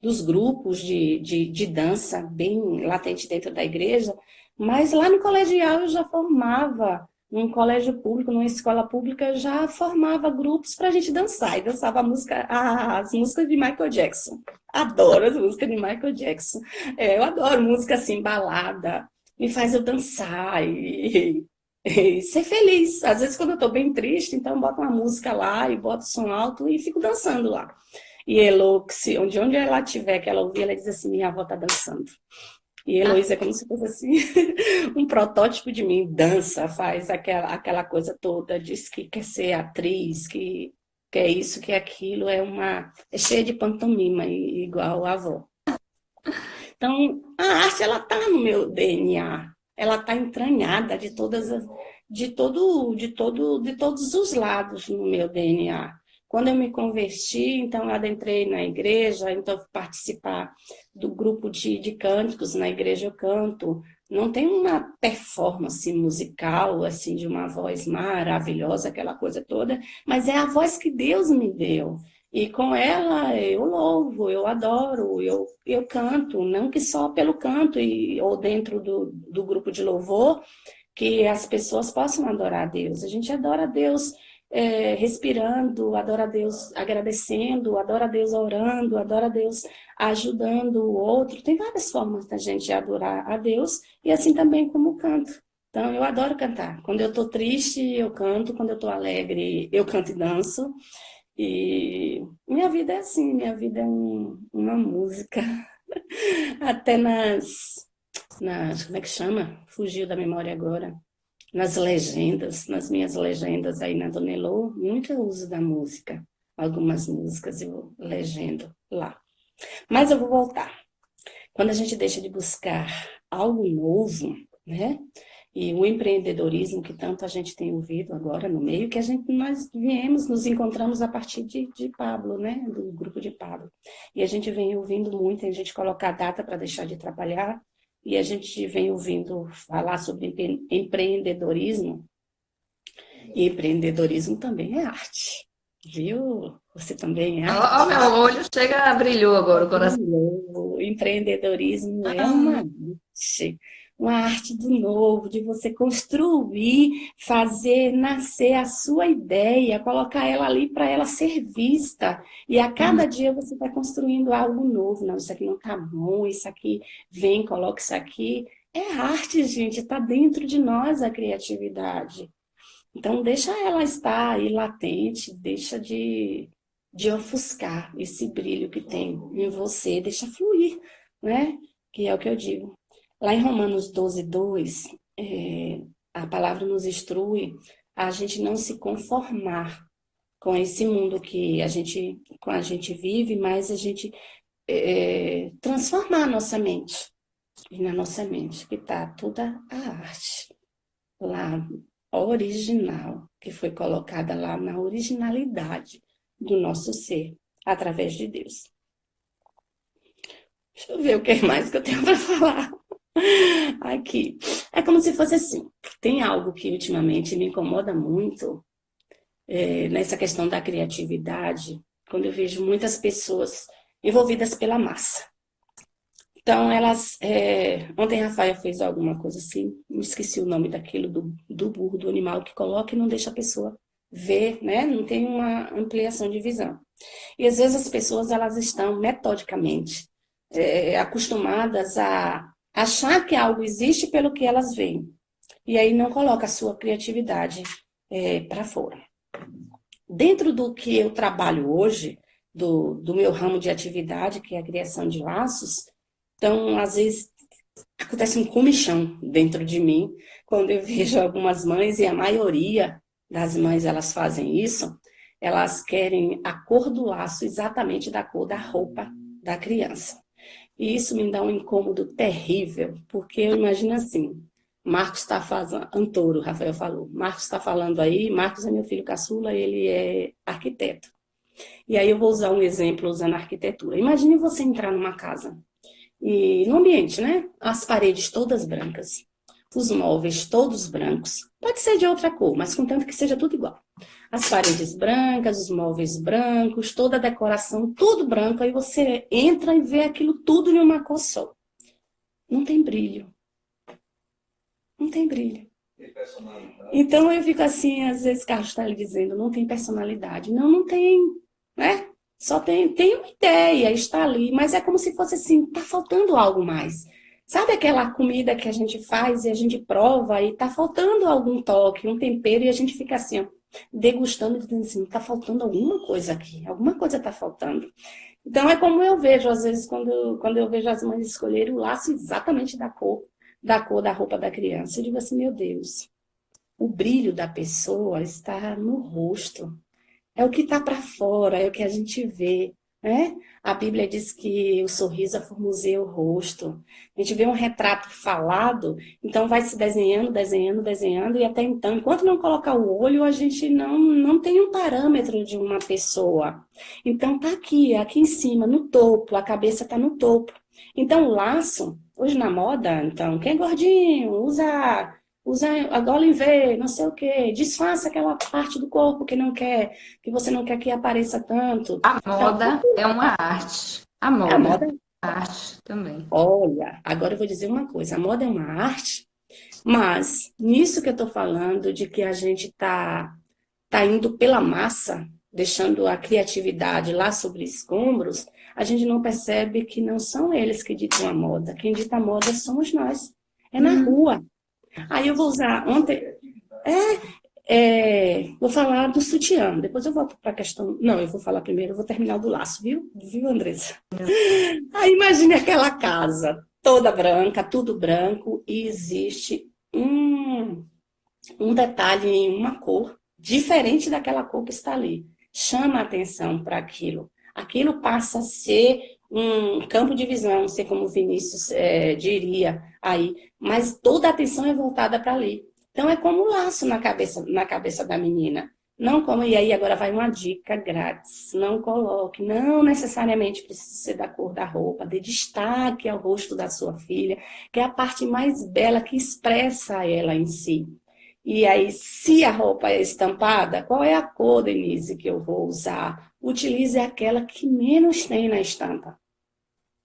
dos grupos de dança, bem latente dentro da igreja, mas lá no colegial eu já formava, num colégio público, numa escola pública, eu já formava grupos para a gente dançar, e dançava as músicas de Michael Jackson. Adoro as músicas de Michael Jackson. Eu adoro música assim, balada, me faz eu dançar e ser feliz. Às vezes, quando eu estou bem triste, então eu boto uma música lá e boto som alto e fico dançando lá. E Eloxi, onde ela estiver, que ela ouvir, ela diz assim: minha avó está dançando. E Heloísa é como se fosse assim, um protótipo de mim, dança, faz aquela coisa toda, diz que quer ser atriz, que é isso, que é aquilo, é cheia de pantomima, igual a avó. Então, a arte, ela está no meu DNA, ela está entranhada de todos os lados no meu DNA. Quando eu me converti, então eu adentrei na igreja, então fui participar do grupo de cânticos, na igreja eu canto. Não tem uma performance musical, assim, de uma voz maravilhosa, aquela coisa toda, mas é a voz que Deus me deu. E com ela eu louvo, eu adoro, eu canto, não que só pelo canto ou dentro do grupo de louvor, que as pessoas possam adorar a Deus. A gente adora a Deus respirando, adora a Deus agradecendo, adora a Deus orando, adora a Deus ajudando o outro. Tem várias formas da gente adorar a Deus e assim também como o canto. Então, eu adoro cantar. Quando eu estou triste, eu canto. Quando eu estou alegre, eu canto e danço. E minha vida é assim, minha vida é uma música. Até como é que chama? Fugiu da memória agora. Nas legendas, nas minhas legendas aí na Dona Elô, muito eu uso da música. Algumas músicas eu legendo lá. Mas eu vou voltar. Quando a gente deixa de buscar algo novo, né? E o empreendedorismo que tanto a gente tem ouvido agora no meio, que nós viemos, nos encontramos a partir de Pablo, né? Do grupo de Pablo. E a gente vem ouvindo muito, a gente colocar a data para deixar de trabalhar, e a gente vem ouvindo falar sobre empreendedorismo, e empreendedorismo também é arte, viu? Você também é
Ó,
arte.
meu olho chega, brilhou agora o coração.
O empreendedorismo é uma arte do novo, de você construir, fazer nascer a sua ideia, colocar ela ali para ela ser vista. E a cada dia você vai construindo algo novo. Não, isso aqui não está bom, isso aqui vem, coloca isso aqui. É arte, gente, está dentro de nós a criatividade. Então, deixa ela estar aí latente, deixa de ofuscar esse brilho que tem em você, deixa fluir, né? Que é o que eu digo. Lá em Romanos 12:2, a palavra nos instrui a gente não se conformar com esse mundo que a gente vive, mas a gente transformar a nossa mente. E na nossa mente que está toda a arte lá original, que foi colocada lá na originalidade do nosso ser, através de Deus. Deixa eu ver o que mais que eu tenho para falar aqui. É como se fosse assim, tem algo que ultimamente me incomoda muito nessa questão da criatividade, quando eu vejo muitas pessoas envolvidas pela massa. Então, ontem a Rafael fez alguma coisa assim, me esqueci o nome daquilo, do burro, do animal que coloca e não deixa a pessoa ver, né? Não tem uma ampliação de visão. E às vezes as pessoas, elas estão metodicamente acostumadas a achar que algo existe pelo que elas veem. E aí não coloca a sua criatividade para fora. Dentro do que eu trabalho hoje, do meu ramo de atividade, que é a criação de laços, então, às vezes, acontece um comichão dentro de mim, quando eu vejo algumas mães, e a maioria das mães, elas fazem isso, elas querem a cor do laço exatamente da cor da roupa da criança. E isso me dá um incômodo terrível, porque eu imagino assim, Marcos está fazendo, Antoro, o Rafael falou, Marcos está falando aí, Marcos é meu filho caçula, ele é arquiteto. E aí eu vou usar um exemplo usando a arquitetura. Imagine você entrar numa casa, e no ambiente, né? As paredes todas brancas, os móveis todos brancos. Pode ser de outra cor, mas contanto que seja tudo igual. As paredes brancas, os móveis brancos, toda a decoração, tudo branco. Aí você entra e vê aquilo tudo em uma cor só. Não tem brilho. Não tem brilho. Então eu fico assim, às vezes Carlos está lhe dizendo, não tem personalidade. Não tem, né? Só tem uma ideia, está ali, mas é como se fosse assim, tá faltando algo mais. Sabe aquela comida que a gente faz e a gente prova e tá faltando algum toque, um tempero e a gente fica assim, ó, degustando e dizendo assim, tá faltando alguma coisa aqui, alguma coisa tá faltando. Então é como eu vejo, às vezes, quando eu vejo as mães escolherem o laço exatamente da cor da roupa da criança. Eu digo assim, meu Deus, o brilho da pessoa está no rosto. É o que está para fora, é o que a gente vê. né? A Bíblia diz que o sorriso aformoseia o rosto. A gente vê um retrato falado, então vai se desenhando, desenhando, desenhando, e até então, enquanto não colocar o olho, a gente não tem um parâmetro de uma pessoa. Então tá aqui em cima, no topo, a cabeça tá no topo. Então o laço, hoje na moda, então, quem é gordinho, usa a gola em V, não sei o quê, disfarça aquela parte do corpo que você não quer que apareça tanto.
A
Então,
moda é uma arte. A
a
moda
moda,
é uma arte também.
olha, agora eu vou dizer uma coisa, a moda é uma arte, mas nisso que eu estou falando, de que a gente tá indo pela massa, deixando a criatividade lá sobre escombros, a gente não percebe que não são eles que ditam a moda. Quem dita a moda somos nós. É na rua. Aí eu vou usar ontem. Vou falar do sutiã, depois eu volto para a questão. Não, eu vou falar primeiro, eu vou terminar o do laço, viu? Viu, Andressa? Aí imagine aquela casa toda branca, tudo branco, e existe um detalhe em uma cor diferente daquela cor que está ali. Chama a atenção para aquilo. Aquilo passa a ser um campo de visão, não sei como o Vinícius diria aí, mas toda a atenção é voltada para ali. Então é como um laço na cabeça da menina. Não como, e aí agora vai uma dica grátis. Não coloque, não necessariamente precisa ser da cor da roupa, dê destaque ao rosto da sua filha, que é a parte mais bela que expressa ela em si. E aí, se a roupa é estampada, qual é a cor, Denise, que eu vou usar? Utilize aquela que menos tem na estampa.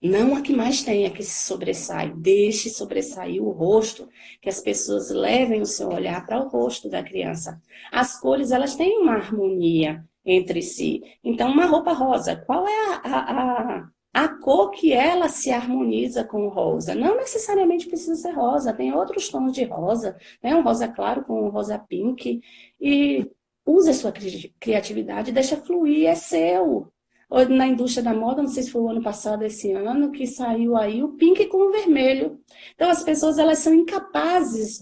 Não a que mais tem, a que se sobressai. Deixe sobressair o rosto, que as pessoas levem o seu olhar para o rosto da criança. As cores, elas têm uma harmonia entre si. Então, uma roupa rosa, qual é a cor que ela se harmoniza com o rosa? Não necessariamente precisa ser rosa, tem outros tons de rosa, né? Um rosa claro com um rosa pink. E use a sua criatividade, deixa fluir, é seu. Ou na indústria da moda, não sei se foi o ano passado, esse ano, que saiu aí o pink com o vermelho. Então, as pessoas, elas são incapazes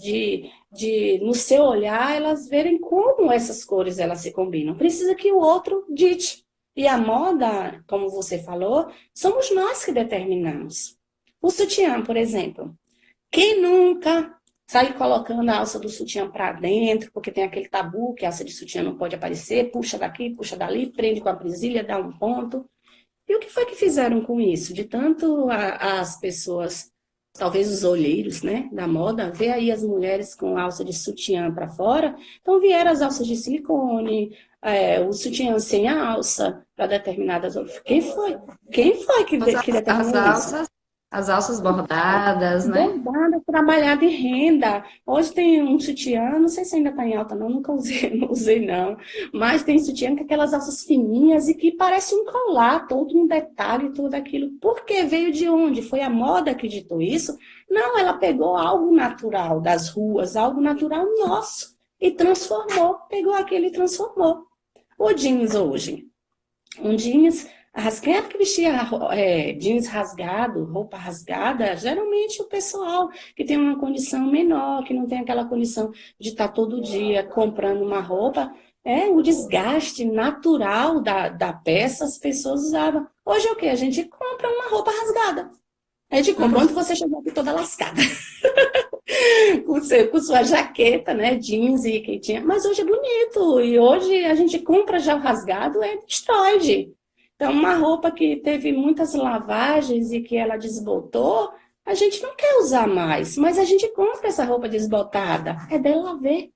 no seu olhar, elas verem como essas cores, elas se combinam. Precisa que o outro dite. E a moda, como você falou, somos nós que determinamos. O sutiã, por exemplo. Quem nunca sai colocando a alça do sutiã para dentro, porque tem aquele tabu que a alça de sutiã não pode aparecer, puxa daqui, puxa dali, prende com a presilha, dá um ponto. E o que foi que fizeram com isso? De tanto as pessoas, talvez os olheiros, né, da moda, ver aí as mulheres com alça de sutiã para fora, então vieram as alças de silicone, o sutiã sem alça para determinadas. Quem foi? Quem foi que
As
determinou isso?
alças, as alças bordadas, né?
Bordada, trabalhada em renda. Hoje tem um sutiã, não sei se ainda está em alta, não, nunca usei, não usei, não. Mas tem sutiã com aquelas alças fininhas e que parece um colar, todo um detalhe, tudo aquilo. Por que veio de onde? Foi a moda que ditou isso? Não, ela pegou algo natural das ruas, algo natural nosso, e transformou, pegou aquele e transformou. O jeans hoje. Um jeans, quem era que vestia jeans rasgado, roupa rasgada? Geralmente o pessoal que tem uma condição menor, que não tem aquela condição de estar todo dia comprando uma roupa, o desgaste natural da peça, as pessoas usavam. Hoje é o quê? A gente compra uma roupa rasgada. A gente compra, onde você chegou aqui toda lascada. Com sua jaqueta, né, jeans e que tinha, mas hoje é bonito, e hoje a gente compra já o rasgado, destrói. Então, uma roupa que teve muitas lavagens e que ela desbotou, a gente não quer usar mais, mas a gente compra essa roupa desbotada, é dela ver.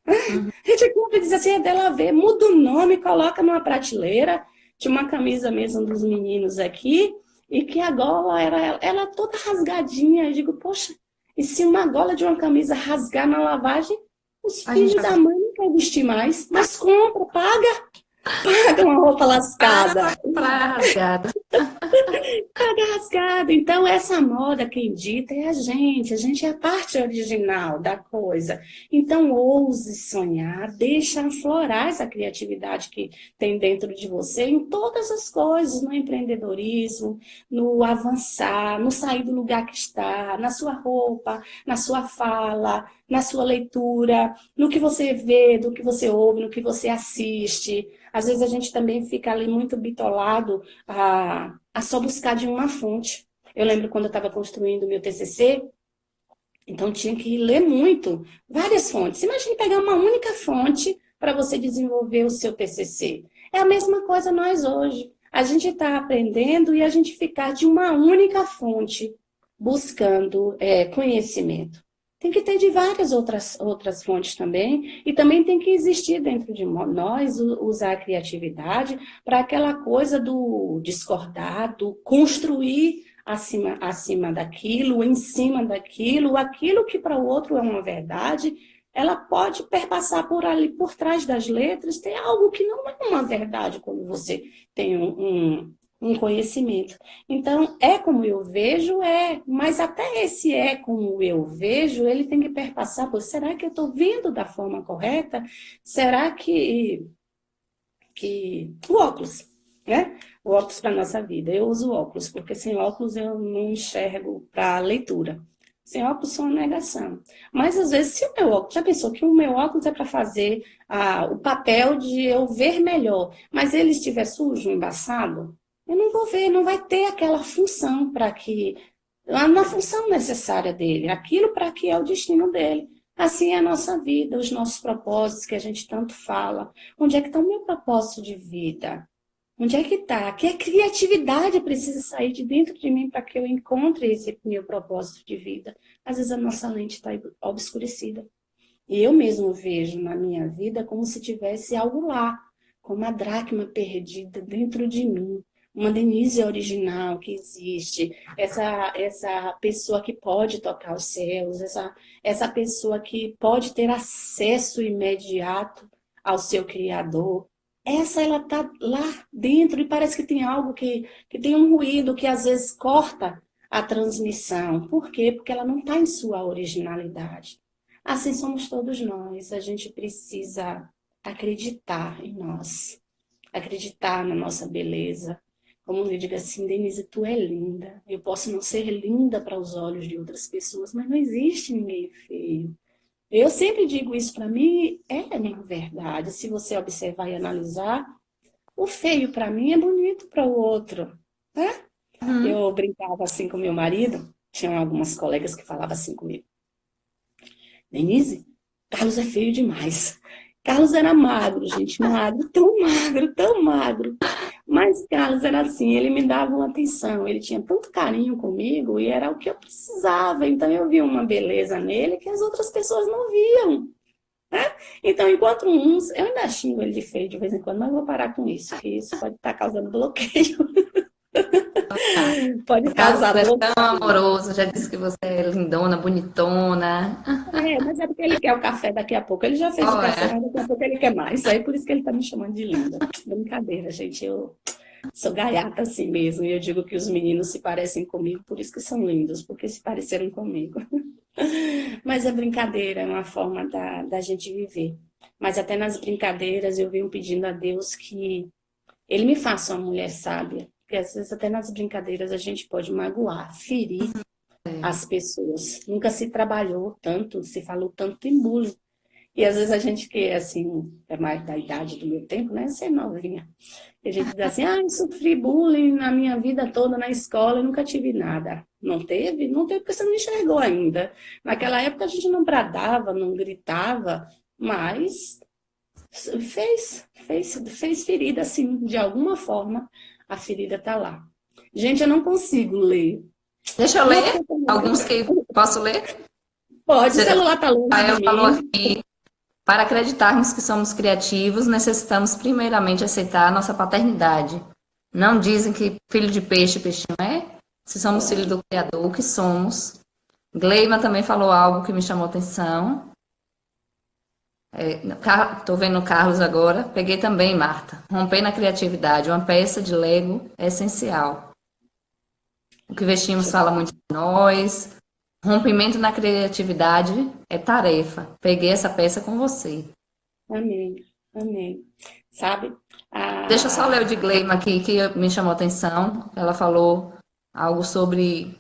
A gente compra e diz assim, é dela ver, muda o nome, coloca numa prateleira. Tinha uma camisa mesmo dos meninos aqui, e que a gola era ela toda rasgadinha. Eu digo, poxa, e se uma gola de uma camisa rasgar na lavagem, os
A gente
filhos da mãe não querem vestir mais, mas compra, paga uma roupa lascada.
praia rasgada.
Paga rasgado. Então, essa moda, quem dita é a gente é a parte original da coisa. Então, ouse sonhar, deixa aflorar essa criatividade que tem dentro de você em todas as coisas, no empreendedorismo, no avançar, no sair do lugar que está, na sua roupa, na sua fala, na sua leitura, no que você vê, do que você ouve, no que você assiste. Às vezes a gente também fica ali muito bitolado a só buscar de uma fonte. Eu lembro quando eu estava construindo o meu TCC, então tinha que ler muito, várias fontes. Imagine pegar uma única fonte para você desenvolver o seu TCC. É a mesma coisa nós hoje. A gente está aprendendo e a gente ficar de uma única fonte buscando conhecimento. Tem que ter de várias outras fontes também, e também tem que existir dentro de nós usar a criatividade para aquela coisa do discordar, do construir acima daquilo, em cima daquilo, aquilo que para o outro é uma verdade, ela pode perpassar por ali, por trás das letras, tem algo que não é uma verdade quando você tem um conhecimento. Então, é como eu vejo, mas até esse é como eu vejo, ele tem que perpassar por, será que eu estou vendo da forma correta? Será que o óculos, né? O óculos para a nossa vida. Eu uso óculos, porque sem óculos eu não enxergo para leitura. Sem óculos sou uma negação. Mas às vezes, se o meu óculos, já pensou que o meu óculos é para fazer o papel de eu ver melhor, mas ele estiver sujo, embaçado, eu não vou ver, não vai ter aquela função para que, na função necessária dele, aquilo para que é o destino dele. Assim é a nossa vida, os nossos propósitos que a gente tanto fala. Onde é que está o meu propósito de vida? Onde é que está? Que a criatividade precisa sair de dentro de mim para que eu encontre esse meu propósito de vida. Às vezes a nossa lente está obscurecida. E eu mesmo vejo na minha vida como se tivesse algo lá, como uma dracma perdida dentro de mim. Uma Denise original que existe, essa pessoa que pode tocar os céus, essa pessoa que pode ter acesso imediato ao seu Criador. Ela está lá dentro e parece que tem algo que tem um ruído que às vezes corta a transmissão. Por quê? Porque ela não está em sua originalidade. Assim somos todos nós. A gente precisa acreditar em nós, acreditar na nossa beleza. Como eu digo assim, Denise, tu é linda. Eu posso não ser linda para os olhos de outras pessoas, mas não existe ninguém feio. Eu sempre digo isso para mim, é uma verdade. Se você observar e analisar, o feio para mim é bonito para o outro, né? Eu brincava assim com meu marido, tinha algumas colegas que falavam assim comigo. Denise, Carlos é feio demais. Carlos era magro, gente, magro, tão magro, tão magro. Mas Carlos era assim, ele me dava uma atenção, ele tinha tanto carinho comigo e era o que eu precisava. Então eu via uma beleza nele que as outras pessoas não viam, né? Então, enquanto uns, eu ainda xingo ele de feio de vez em quando, mas eu vou parar com isso, porque isso pode estar causando bloqueio. Pode causar
Carlos é
bloqueio.
tão amoroso, já disse que você é lindona, bonitona.
Mas é porque ele quer o café daqui a pouco. Ele já fez o café, mas daqui a pouco ele quer mais. Aí por isso que ele tá me chamando de linda. Brincadeira, gente. Eu sou gaiata assim mesmo. E eu digo que os meninos se parecem comigo, por isso que são lindos, porque se pareceram comigo. Mas é brincadeira, é uma forma da gente viver. Mas até nas brincadeiras eu venho pedindo a Deus que Ele me faça uma mulher sábia. Porque às vezes até nas brincadeiras a gente pode magoar, ferir as pessoas. Nunca se trabalhou tanto, se falou tanto em bullying. E às vezes a gente que assim, é mais da idade do meu tempo, né? Ser novinha. E a gente diz assim, eu sofri bullying na minha vida toda na escola e nunca tive nada. Não teve? Não teve porque você não enxergou ainda. Naquela época a gente não bradava, não gritava, mas fez ferida assim, de alguma forma a ferida tá lá. Gente, eu não consigo ler.
Deixa eu ler alguns que posso ler?
Pode, o celular tá longe de mim.
Falou aqui, para acreditarmos que somos criativos, necessitamos primeiramente aceitar a nossa paternidade. Não dizem que filho de peixe, peixinho é? Se somos filho do Criador, o que somos? Gleima também falou algo que me chamou a atenção. Tô vendo o Carlos agora. Peguei também, Marta. Romper na criatividade. Uma peça de Lego é essencial. O que vestimos fala muito de nós. Rompimento na criatividade é tarefa. Peguei essa peça com você.
Amém, amém. Sabe?
Deixa eu só ler o de Gleima aqui, que me chamou a atenção. Ela falou algo sobre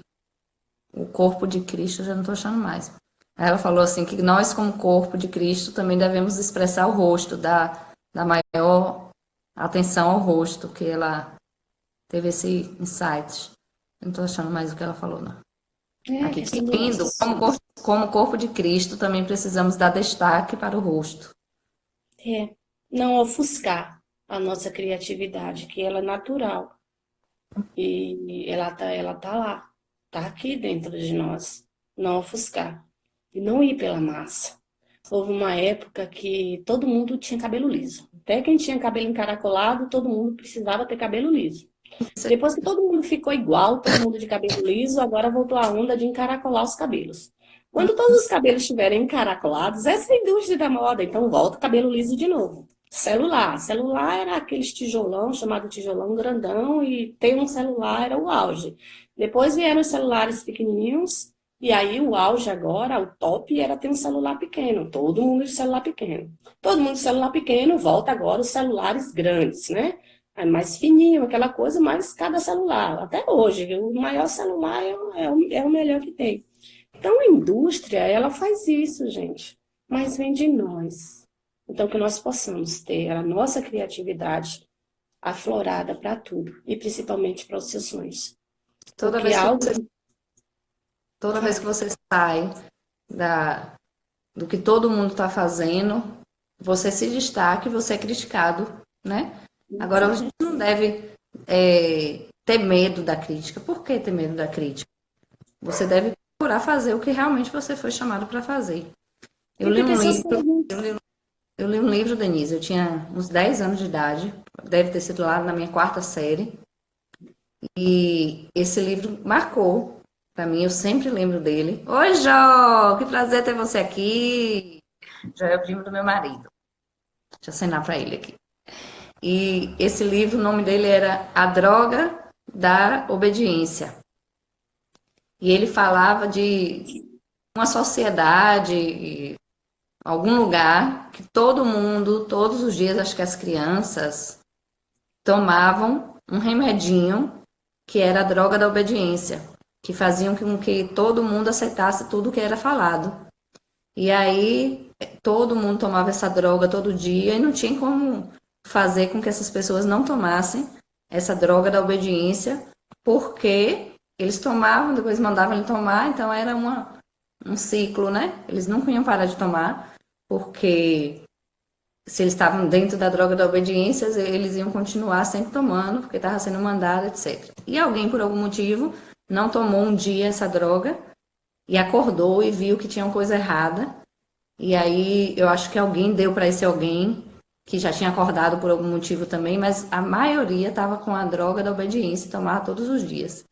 o corpo de Cristo, eu já não estou achando mais. Ela falou assim, que nós como corpo de Cristo também devemos expressar o rosto da maior atenção ao rosto, que ela teve esse insight. Não estou achando mais o que ela falou, não.
É
Aqui, que
questão do
lindo,
raciocínio.
como corpo de Cristo, também precisamos dar destaque para o rosto.
É, não ofuscar a nossa criatividade, que ela é natural. E ela tá lá, tá aqui dentro de nós. Não ofuscar. E não ir pela massa. Houve uma época que todo mundo tinha cabelo liso. Até quem tinha cabelo encaracolado, todo mundo precisava ter cabelo liso. Depois que todo mundo ficou igual, todo mundo de cabelo liso, agora voltou a onda de encaracolar os cabelos. Quando todos os cabelos estiverem encaracolados, essa é a indústria da moda, então volta o cabelo liso de novo. Celular. Celular era aqueles tijolão, chamado tijolão grandão, e ter um celular era o auge. Depois vieram os celulares pequenininhos, e aí o auge agora, o top, era ter um celular pequeno. Todo mundo de celular pequeno. Todo mundo de celular pequeno, volta agora os celulares grandes, né? É mais fininho, aquela coisa, mas cada celular. Até hoje, o maior celular é o melhor que tem. Então, a indústria, ela faz isso, gente. Mas vem de nós. Então, que nós possamos ter a nossa criatividade aflorada para tudo. E principalmente para os seus sonhos.
Toda
Porque
vez que
algo...
você, toda vez que você sai da, do que todo mundo está fazendo, você se destaca e você é criticado, né? Agora, a gente não deve ter medo da crítica. Por que ter medo da crítica? Você deve procurar fazer o que realmente você foi chamado para fazer. Eu
E
li
tem
um
pessoas que
livro, eu li um livro, Denise, eu tinha uns 10 anos de idade, deve ter sido lá na minha quarta série, e esse livro marcou para mim, eu sempre lembro dele. Oi, Jó, que prazer ter você aqui. Jó é o primo do meu marido. Deixa eu acenar para ele aqui. E esse livro, o nome dele era A Droga da Obediência. E ele falava de uma sociedade, algum lugar, que todo mundo, todos os dias, acho que as crianças, tomavam um remedinho que era a droga da obediência, que faziam com que todo mundo aceitasse tudo que era falado. E aí todo mundo tomava essa droga todo dia e não tinha como fazer com que essas pessoas não tomassem essa droga da obediência, porque eles tomavam, depois mandavam ele tomar, então era um ciclo, né? Eles nunca iam parar de tomar, porque se eles estavam dentro da droga da obediência, eles iam continuar sempre tomando, porque estava sendo mandado, etc. E alguém, por algum motivo, não tomou um dia essa droga e acordou e viu que tinha uma coisa errada. E aí eu acho que alguém deu para esse alguém que já tinha acordado por algum motivo também, mas a maioria estava com a droga da obediência e tomava todos os dias.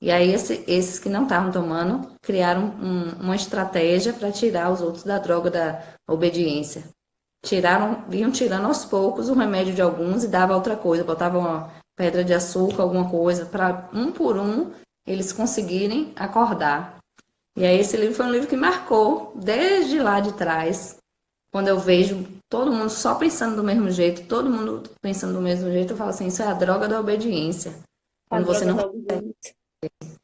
E aí esses que não estavam tomando criaram uma estratégia para tirar os outros da droga da obediência. Iam tirando aos poucos o remédio de alguns e dava outra coisa, botava uma pedra de açúcar, alguma coisa, para um por um eles conseguirem acordar. E aí esse livro foi um livro que marcou desde lá de trás, quando eu vejo todo mundo só pensando do mesmo jeito, todo mundo pensando do mesmo jeito, eu falo assim, isso é a droga da obediência.
a
Quando você
droga
não,
da obediência,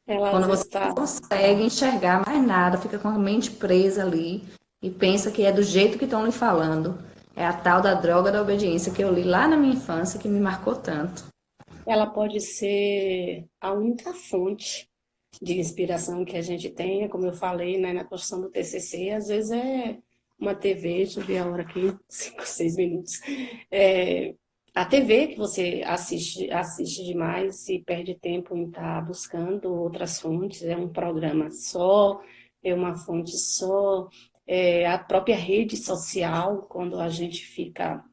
ela às
quando
vezes
você
está...
não consegue enxergar mais nada, fica com a mente presa ali e pensa que é do jeito que estão lhe falando. É a tal da droga da obediência que eu li lá na minha infância que me marcou tanto.
Ela pode ser a única fonte de inspiração que a gente tenha, como eu falei, né, na construção do TCC, às vezes é uma TV, deixa eu ver a hora aqui, 5, 6 minutos, a TV que você assiste demais e perde tempo em estar buscando outras fontes, é um programa só, é uma fonte só, a própria rede social, quando a gente fica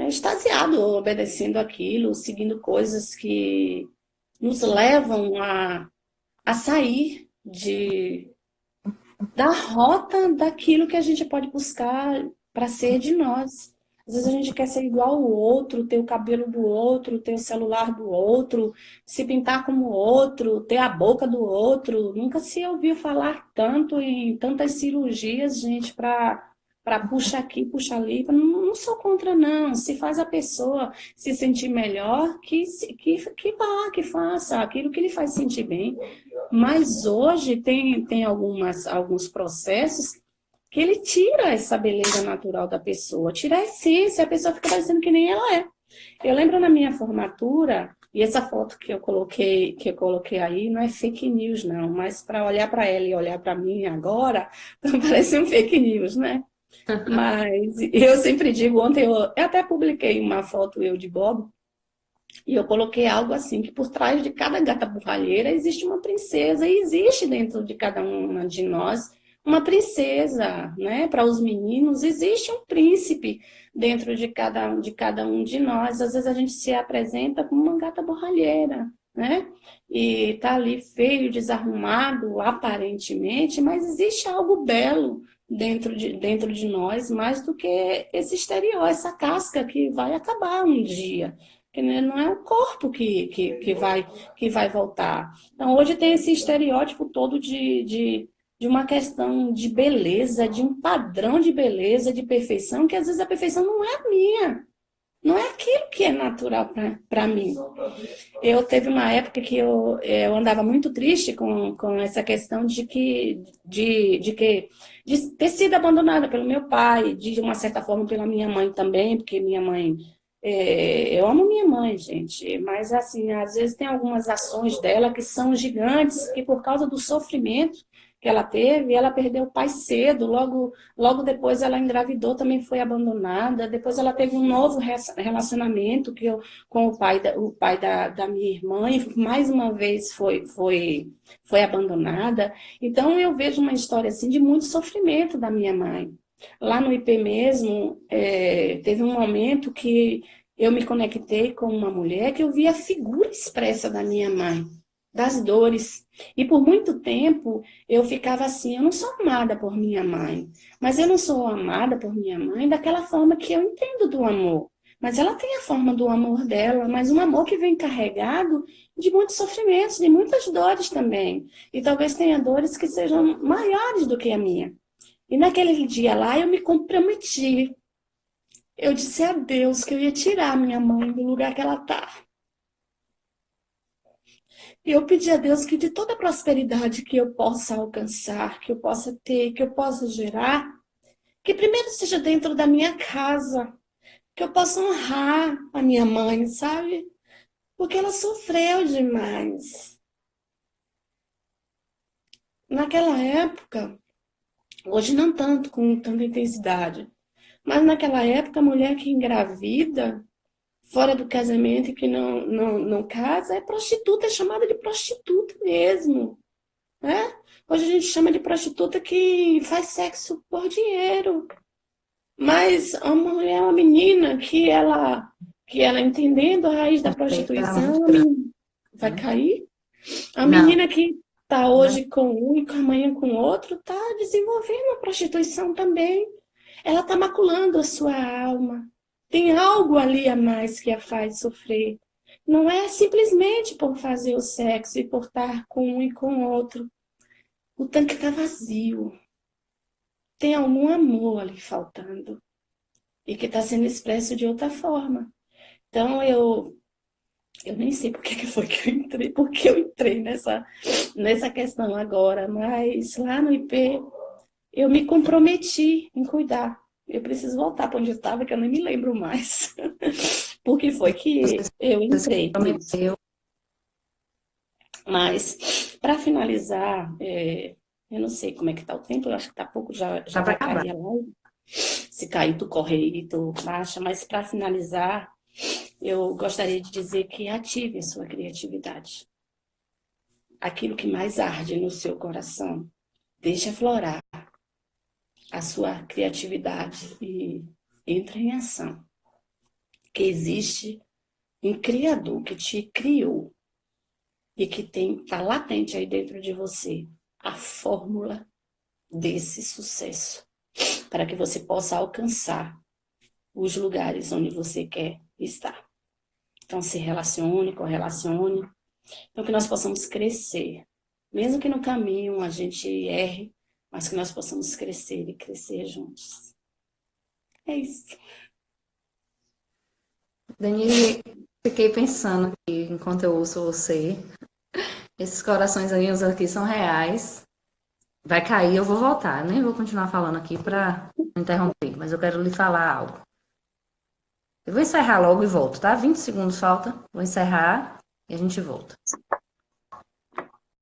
extasiado, obedecendo aquilo, seguindo coisas que nos levam a sair da rota daquilo que a gente pode buscar para ser de nós. Às vezes a gente quer ser igual ao outro, ter o cabelo do outro, ter o celular do outro, se pintar como o outro, ter a boca do outro. Nunca se ouviu falar tanto em tantas cirurgias, gente, para puxar aqui, puxar ali. Não sou contra, não. Se faz a pessoa se sentir melhor, que vá, que faça aquilo que lhe faz sentir bem. Mas hoje tem alguns processos que ele tira essa beleza natural da pessoa, tira a essência, a pessoa fica parecendo que nem ela é. Eu lembro na minha formatura, e essa foto que eu coloquei aí não é fake news, não, mas para olhar para ela e olhar para mim agora, parece um fake news, né? Mas eu sempre digo, ontem eu até publiquei uma foto eu de Bob, e eu coloquei algo assim, que por trás de cada gata borralheira existe uma princesa, e existe dentro de cada uma de nós uma princesa, né? Para os meninos, existe um príncipe dentro de cada um de nós. Às vezes a gente se apresenta como uma gata borralheira, né? E tá ali feio, desarrumado, aparentemente, mas existe algo belo dentro de nós, mais do que esse exterior, essa casca que vai acabar um dia. Que não é o corpo que vai voltar. Então, hoje tem esse estereótipo todo de uma questão de beleza, de um padrão de beleza, de perfeição, que às vezes a perfeição não é a minha. Não é aquilo que é natural para mim. Eu teve uma época que eu andava muito triste com essa questão de ter sido abandonada pelo meu pai, de uma certa forma pela minha mãe também, porque minha mãe eu amo minha mãe, gente, mas assim, às vezes tem algumas ações dela que são gigantes, que por causa do sofrimento que ela teve, ela perdeu o pai cedo, logo depois ela engravidou, também foi abandonada, depois ela teve um novo relacionamento com o pai da minha irmã, e mais uma vez foi abandonada. Então eu vejo uma história assim de muito sofrimento da minha mãe. Lá no IP mesmo, teve um momento que eu me conectei com uma mulher que eu vi a figura expressa da minha mãe, das dores. E por muito tempo eu ficava assim, eu não sou amada por minha mãe, mas eu não sou amada por minha mãe daquela forma que eu entendo do amor. Mas ela tem a forma do amor dela, mas um amor que vem carregado de muitos sofrimentos, de muitas dores também. E talvez tenha dores que sejam maiores do que a minha. E naquele dia lá eu me comprometi. Eu disse a Deus que eu ia tirar minha mãe do lugar que ela está. E eu pedi a Deus que de toda a prosperidade que eu possa alcançar, que eu possa ter, que eu possa gerar, que primeiro seja dentro da minha casa, que eu possa honrar a minha mãe, sabe? Porque ela sofreu demais. Naquela época, hoje não tanto, com tanta intensidade, mas naquela época a mulher que engravida fora do casamento e que não casa é prostituta, é chamada de prostituta mesmo, né? Hoje a gente chama de prostituta que faz sexo por dinheiro. Mas a mulher é uma menina que ela entendendo a raiz da prostituição, vai
Né?
cair. A
Não,
menina que está hoje com um e com amanhã com outro, está desenvolvendo a prostituição também. Ela está maculando a sua alma. Tem algo ali a mais que a faz sofrer. Não é simplesmente por fazer o sexo e por estar com um e com outro. O tanque está vazio. Tem algum amor ali faltando. E que está sendo expresso de outra forma. Então, eu nem sei por que foi que eu entrei, porque eu entrei nessa questão agora, mas lá no IP eu me comprometi em cuidar. Eu preciso voltar para onde eu estava, que eu nem me lembro mais. Porque foi que eu
você se
entrei nisso.
comprometeu.
Mas, para finalizar, eu não sei como é que está o tempo, eu acho que está pouco, já
Tá para
vai
acabar.
cair a live. Se cair, tu corre aí, tu baixa. Mas, para finalizar, eu gostaria de dizer que ative a sua criatividade. Aquilo que mais arde no seu coração, deixe aflorar a sua criatividade e entre em ação. Que existe um Criador que te criou e que está latente aí dentro de você a fórmula desse sucesso, para que você possa alcançar os lugares onde você quer estar. Então, se relacione, correlacione, então que nós possamos crescer, mesmo que no caminho a gente erre, mas que nós possamos crescer e crescer juntos. É isso.
Denise, fiquei pensando aqui enquanto eu ouço você. Esses coraçõezinhos aqui são reais. Vai cair, eu vou voltar. Nem vou continuar falando aqui para não interromper, mas eu quero lhe falar algo. Eu vou encerrar logo e volto, tá? 20 segundos falta. Vou encerrar e a gente volta.